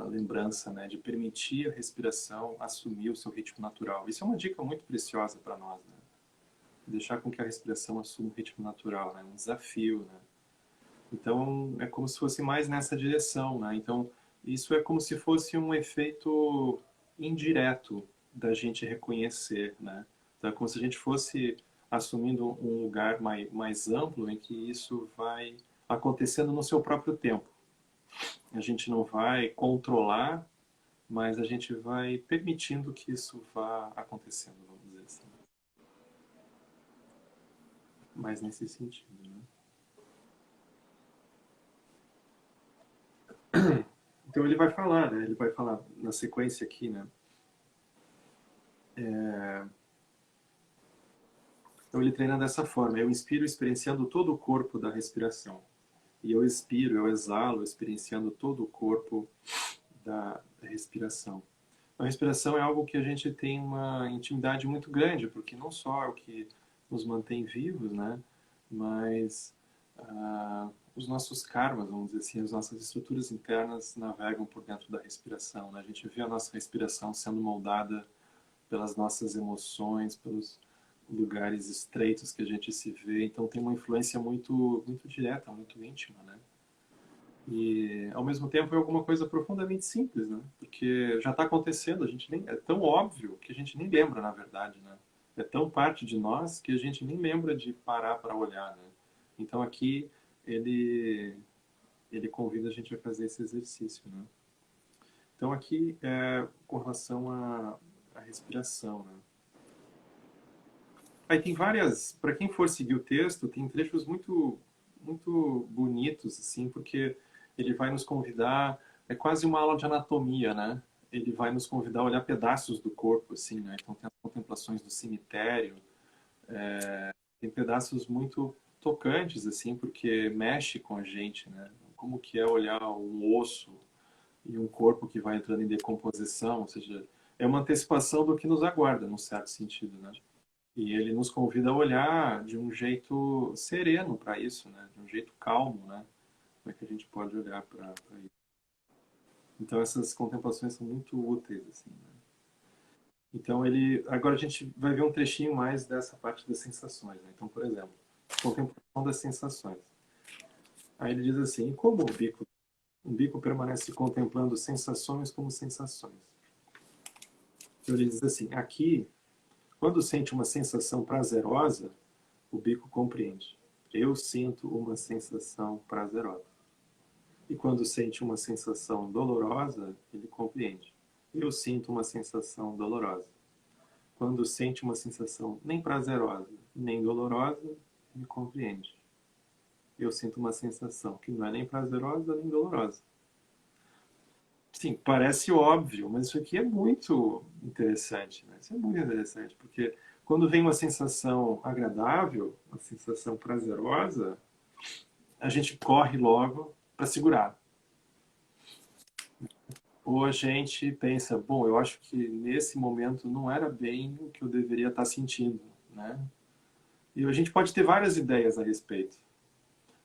lembrança, né, de permitir a respiração assumir o seu ritmo natural. Isso é uma dica muito preciosa para nós, né? Deixar com que a respiração assuma o ritmo natural, né? Um desafio, né? Então, é como se fosse mais nessa direção, né? Então, isso é como se fosse um efeito indireto da gente reconhecer, né? Então, é como se a gente fosse assumindo um lugar mais amplo em que isso vai acontecendo no seu próprio tempo. A gente não vai controlar, mas a gente vai permitindo que isso vá acontecendo, vamos dizer assim. Mais nesse sentido, né? Então ele vai falar, né? Ele vai falar na sequência aqui, né? Então ele treina dessa forma: eu inspiro experienciando todo o corpo da respiração. E eu expiro, eu exalo, experienciando todo o corpo da respiração. A respiração é algo que a gente tem uma intimidade muito grande, porque não só é o que nos mantém vivos, né? Mas os nossos karmas, vamos dizer assim, as nossas estruturas internas navegam por dentro da respiração, né? A gente vê a nossa respiração sendo moldada pelas nossas emoções, pelos lugares estreitos que a gente se vê. Então tem uma influência muito direta, muito íntima, né? E ao mesmo tempo é alguma coisa profundamente simples, né? Porque já está acontecendo, a gente nem é tão óbvio que a gente nem lembra, na verdade, né? É tão parte de nós que a gente nem lembra de parar para olhar, né? Então aqui ele ele convida a gente a fazer esse exercício, né? Então aqui é com relação à respiração, né? Aí tem várias, para quem for seguir o texto, tem trechos muito bonitos assim, porque ele vai nos convidar, é quase uma aula de anatomia, né? Ele vai nos convidar a olhar pedaços do corpo assim, né? Então tem as contemplações do cemitério, tem pedaços muito tocantes assim, porque mexe com a gente, né? Como que é olhar um osso e um corpo que vai entrando em decomposição, ou seja, é uma antecipação do que nos aguarda, num certo sentido, né? E ele nos convida a olhar de um jeito sereno para isso, né? De um jeito calmo, né? Como é que a gente pode olhar para isso? Então essas contemplações são muito úteis, assim, né? Então ele, agora a gente vai ver um trechinho mais dessa parte das sensações, né? Então, por exemplo, contemplação das sensações. Aí ele diz assim: como o bico permanece contemplando sensações como sensações. Então ele diz assim: aqui, quando sente uma sensação prazerosa, o bico compreende. Eu sinto uma sensação prazerosa. E quando sente uma sensação dolorosa, ele compreende. Eu sinto uma sensação dolorosa. Quando sente uma sensação nem prazerosa, nem dolorosa, ele compreende. Eu sinto uma sensação que não é nem prazerosa, nem dolorosa. Sim, parece óbvio, mas isso aqui é muito interessante, né? Isso é muito interessante, porque quando vem uma sensação agradável, uma sensação prazerosa, a gente corre logo para segurar. Ou a gente pensa, bom, eu acho que nesse momento não era bem o que eu deveria estar sentindo, né? E a gente pode ter várias ideias a respeito.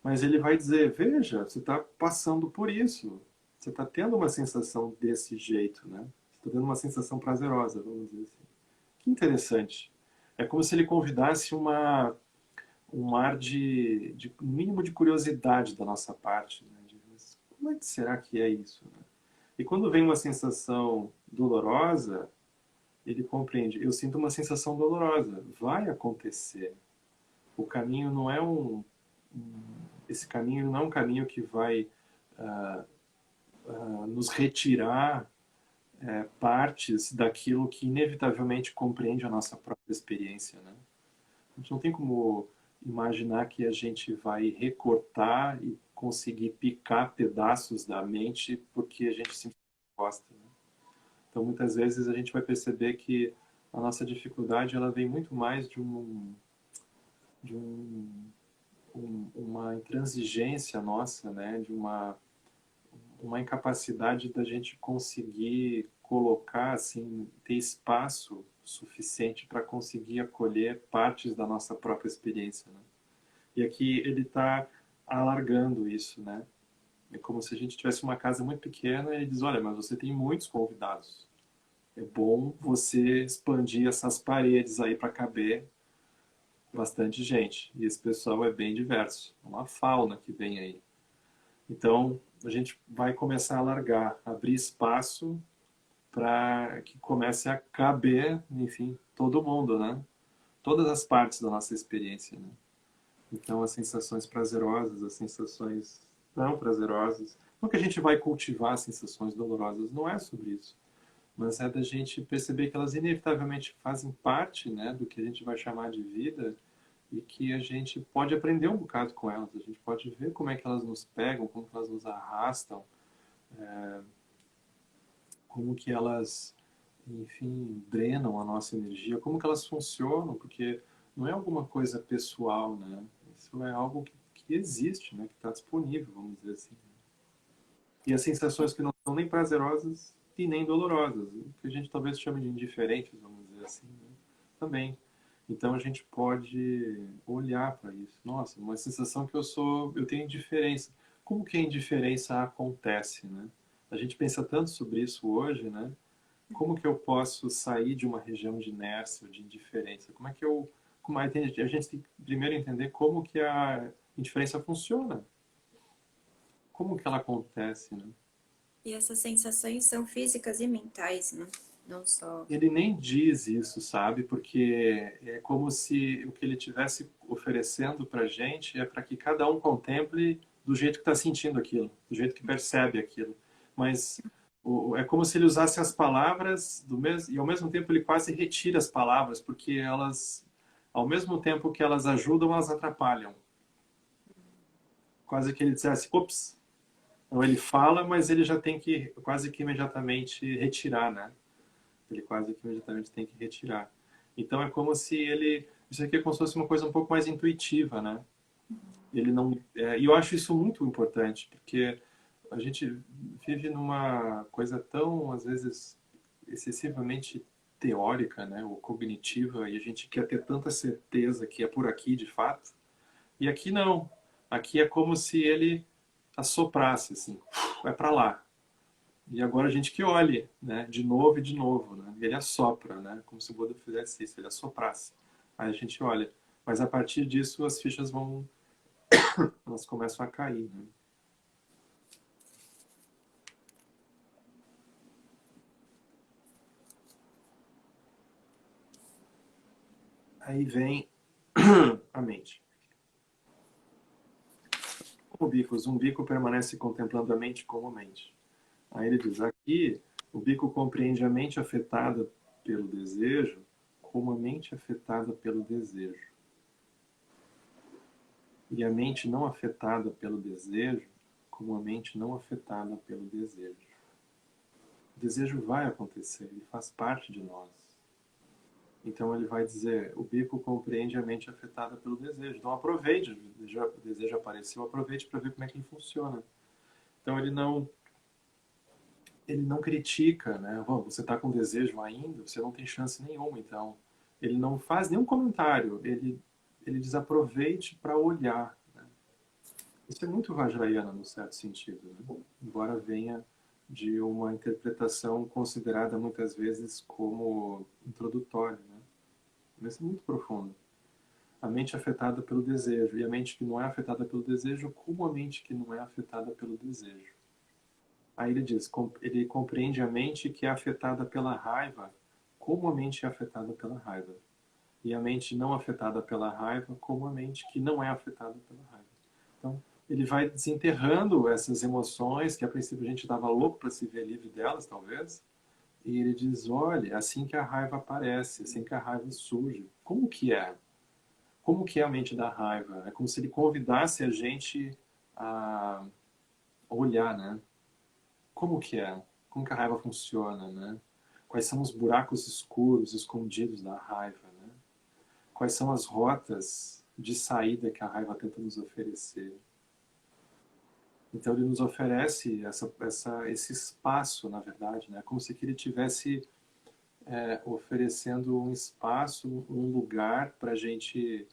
Mas ele vai dizer, veja, você está passando por isso. Você está tendo uma sensação desse jeito, né? Você está tendo uma sensação prazerosa, vamos dizer assim. Que interessante. É como se ele convidasse um ar de um mínimo de curiosidade da nossa parte, né? Mas como é que será que é isso, né? E quando vem uma sensação dolorosa, ele compreende. Eu sinto uma sensação dolorosa. Vai acontecer. O caminho não é esse caminho não é um caminho que vai nos retirar partes daquilo que inevitavelmente compreende a nossa própria experiência, né? A gente não tem como imaginar que a gente vai recortar e conseguir picar pedaços da mente porque a gente simplesmente gosta, né? Então, muitas vezes a gente vai perceber que a nossa dificuldade ela vem muito mais de uma intransigência nossa, né? De uma incapacidade da gente conseguir colocar, assim, ter espaço suficiente para conseguir acolher partes da nossa própria experiência, né? E aqui ele está alargando isso, né? É como se a gente tivesse uma casa muito pequena e ele diz, olha, mas você tem muitos convidados. É bom você expandir essas paredes aí para caber bastante gente. E esse pessoal é bem diverso. É uma fauna que vem aí. Então, a gente vai começar a alargar, abrir espaço para que comece a caber, enfim, todo mundo, né? Todas as partes da nossa experiência, né? Então, as sensações prazerosas, as sensações não prazerosas. Não que a gente vai cultivar sensações dolorosas, não é sobre isso. Mas é da gente perceber que elas inevitavelmente fazem parte, né, do que a gente vai chamar de vida e que a gente pode aprender um bocado com elas. A gente pode ver como é que elas nos pegam, como que elas nos arrastam, como que elas, enfim, drenam a nossa energia, como que elas funcionam, porque não é alguma coisa pessoal, né? Isso é algo que existe, né? Que está disponível, vamos dizer assim. E as sensações que não são nem prazerosas e nem dolorosas, que a gente talvez chame de indiferentes, vamos dizer assim, né? Também. Então a gente pode olhar para isso. Nossa, uma sensação que eu tenho indiferença. Como que a indiferença acontece, né? A gente pensa tanto sobre isso hoje, né? Como que eu posso sair de uma região de inércia, de indiferença? Como é que eu... a gente tem que primeiro entender como que a indiferença funciona. Como que ela acontece, né? E essas sensações são físicas e mentais, né? Não só. Ele nem diz isso, sabe? Porque é como se o que ele tivesse oferecendo para gente é para que cada um contemple do jeito que está sentindo aquilo, do jeito que percebe aquilo. Mas é como se ele usasse as palavras do mesmo e ao mesmo tempo ele quase retira as palavras, porque elas, ao mesmo tempo que elas ajudam, elas atrapalham. Quase que ele dissesse, ops. Então ele fala, mas ele já tem que quase que imediatamente retirar, né? Ele quase que imediatamente tem que retirar. Então é como se ele... Isso aqui é como se fosse uma coisa um pouco mais intuitiva, né? Ele não... e eu acho isso muito importante, porque a gente vive numa coisa tão, às vezes, excessivamente teórica, né? Ou cognitiva, e a gente quer ter tanta certeza que é por aqui, de fato. E aqui não. Aqui é como se ele assoprasse, assim. É para lá. E agora a gente que olhe, né, de novo e de novo, né? Ele assopra, né, como se o Buda fizesse isso, ele assoprasse. Aí a gente olha. Mas a partir disso as fichas vão, elas começam a cair, né? Aí vem a mente. O bico, o zumbico permanece contemplando a mente como mente. Aí ele diz, aqui o bico compreende a mente afetada pelo desejo como a mente afetada pelo desejo. E a mente não afetada pelo desejo como a mente não afetada pelo desejo. O desejo vai acontecer, ele faz parte de nós. Então ele vai dizer, o bico compreende a mente afetada pelo desejo. Então aproveite, o desejo apareceu, aproveite para ver como é que ele funciona. Então ele não critica, né? Oh, você está com desejo ainda, você não tem chance nenhuma, então. Ele não faz nenhum comentário, ele diz aproveite para olhar. Né? Isso é muito Vajrayana, no certo sentido, né? Embora venha de uma interpretação considerada muitas vezes como introdutória, né? Mas é muito profundo. A mente afetada pelo desejo, e a mente que não é afetada pelo desejo, como a mente que não é afetada pelo desejo. Aí ele diz, ele compreende a mente que é afetada pela raiva, como a mente é afetada pela raiva. E a mente não afetada pela raiva, como a mente que não é afetada pela raiva. Então, ele vai desenterrando essas emoções, que a princípio a gente estava louco para se ver livre delas, talvez. E ele diz, olha, é assim que a raiva aparece, é assim que a raiva surge. Como que é? Como que é a mente da raiva? É como se ele convidasse a gente a olhar, né? Como que é? Como que a raiva funciona, né? Quais são os buracos escuros, escondidos da raiva, né? Quais são as rotas de saída que a raiva tenta nos oferecer? Então ele nos oferece esse espaço, na verdade, né? Como se que ele tivesse oferecendo um espaço, um lugar para a gente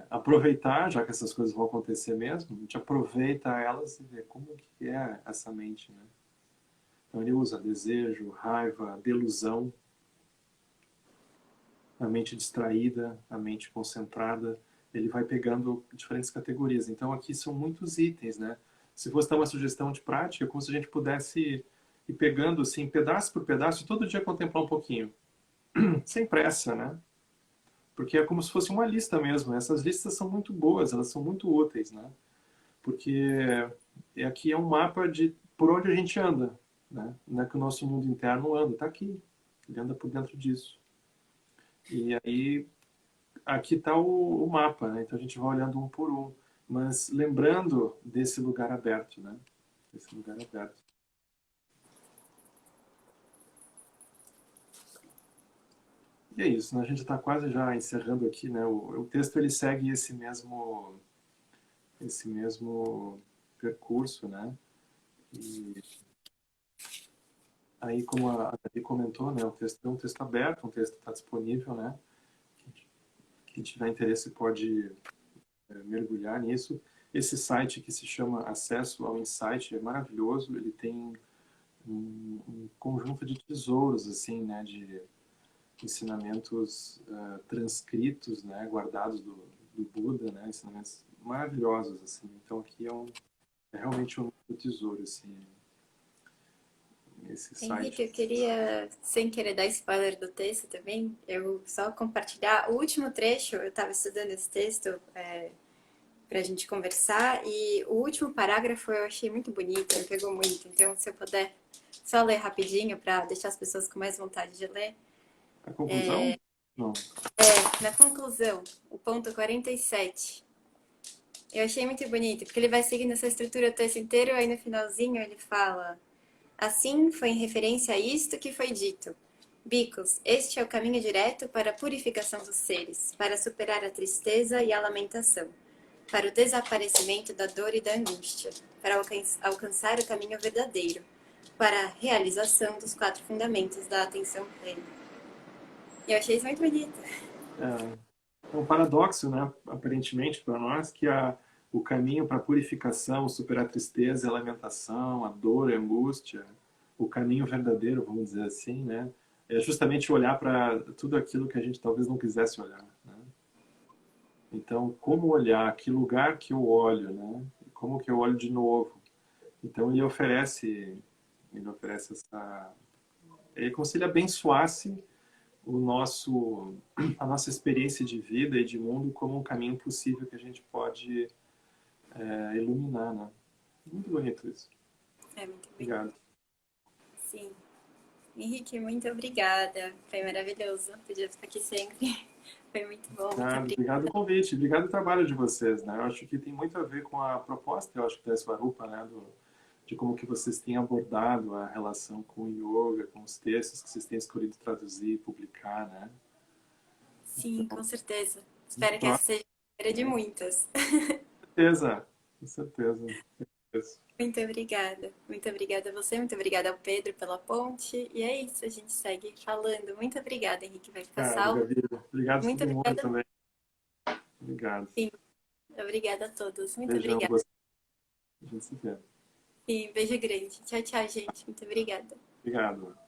aproveitar, já que essas coisas vão acontecer mesmo, a gente aproveita elas e vê como que é essa mente, né? Então ele usa desejo, raiva, delusão, a mente distraída, a mente concentrada, ele vai pegando diferentes categorias. Então aqui são muitos itens, né? Se fosse dar uma sugestão de prática, é como se a gente pudesse ir pegando assim, pedaço por pedaço, e todo dia contemplar um pouquinho, sem pressa, né? Porque é como se fosse uma lista mesmo. Essas listas são muito boas, elas são muito úteis, né? Porque aqui é um mapa de por onde a gente anda, né? Não é que o nosso mundo interno anda, está aqui, ele anda por dentro disso. E aí aqui está o mapa, né? Então a gente vai olhando um por um, mas lembrando desse lugar aberto, né? Esse lugar aberto. E é isso, né? A gente está quase já encerrando aqui, né? O texto ele segue esse mesmo percurso, né? E aí, como a Gabi comentou, né? O texto é um texto aberto, um texto está disponível, né? Quem tiver interesse pode mergulhar nisso. Esse site que se chama Acesso ao Insight é maravilhoso. Ele tem um conjunto de tesouros, assim, né? De ensinamentos transcritos, né? Guardados do Buda, né? Ensinamentos maravilhosos, assim. Então aqui é realmente um tesouro, assim, esse Henrique, site. eu queria, sem querer dar spoiler do texto também, eu só compartilhar o último trecho. Eu estava estudando esse texto para a gente conversar e o último parágrafo eu achei muito bonito, me pegou muito. Então, se eu puder só ler rapidinho para deixar as pessoas com mais vontade de ler. A conclusão? Não. Na conclusão, o ponto 47. Eu achei muito bonito, porque ele vai seguindo essa estrutura o texto inteiro, aí no finalzinho ele fala: assim foi em referência a isto que foi dito. Bicos, este é o caminho direto para a purificação dos seres, para superar a tristeza e a lamentação, para o desaparecimento da dor e da angústia, para alcançar o caminho verdadeiro, para a realização dos 4 fundamentos da atenção plena. E eu achei isso muito bonito. É um paradoxo, né? Aparentemente, para nós, que o caminho para a purificação, superar a tristeza, a lamentação, a dor, a angústia, o caminho verdadeiro, vamos dizer assim, né? É justamente olhar para tudo aquilo que a gente talvez não quisesse olhar, né? Então, como olhar? Que lugar que eu olho, né? Como que eu olho de novo? Então, ele oferece essa... É como se ele abençoasse a nossa experiência de vida e de mundo como um caminho possível que a gente pode iluminar, né? Muito bonito isso. É muito bonito. Obrigado. Sim. Henrique, muito obrigada. Foi maravilhoso. Podia ficar aqui sempre. Foi muito bom. Muito Obrigado, obrigada. obrigado o convite, obrigado o trabalho de vocês, né? Eu acho que tem muito a ver com a proposta, eu acho que da Svarupa, né? De como que vocês têm abordado a relação com o yoga, com os textos que vocês têm escolhido traduzir e publicar, né? Sim, com certeza. Muito Espero que essa próximo, seja a primeira de muitas. com certeza, com certeza. Muito obrigada. Muito obrigada a você, muito obrigada ao Pedro pela ponte. E é isso, a gente segue falando. Muito obrigada, Henrique. Vai ficar Obrigado, salvo. Gabi. Obrigado a Muito todo mundo obrigada. também. Obrigado. Sim, obrigada a todos. Muito Beijão, obrigada. a gente se vê. Sim, beijo grande. Tchau, tchau, gente. Muito obrigada. Obrigado.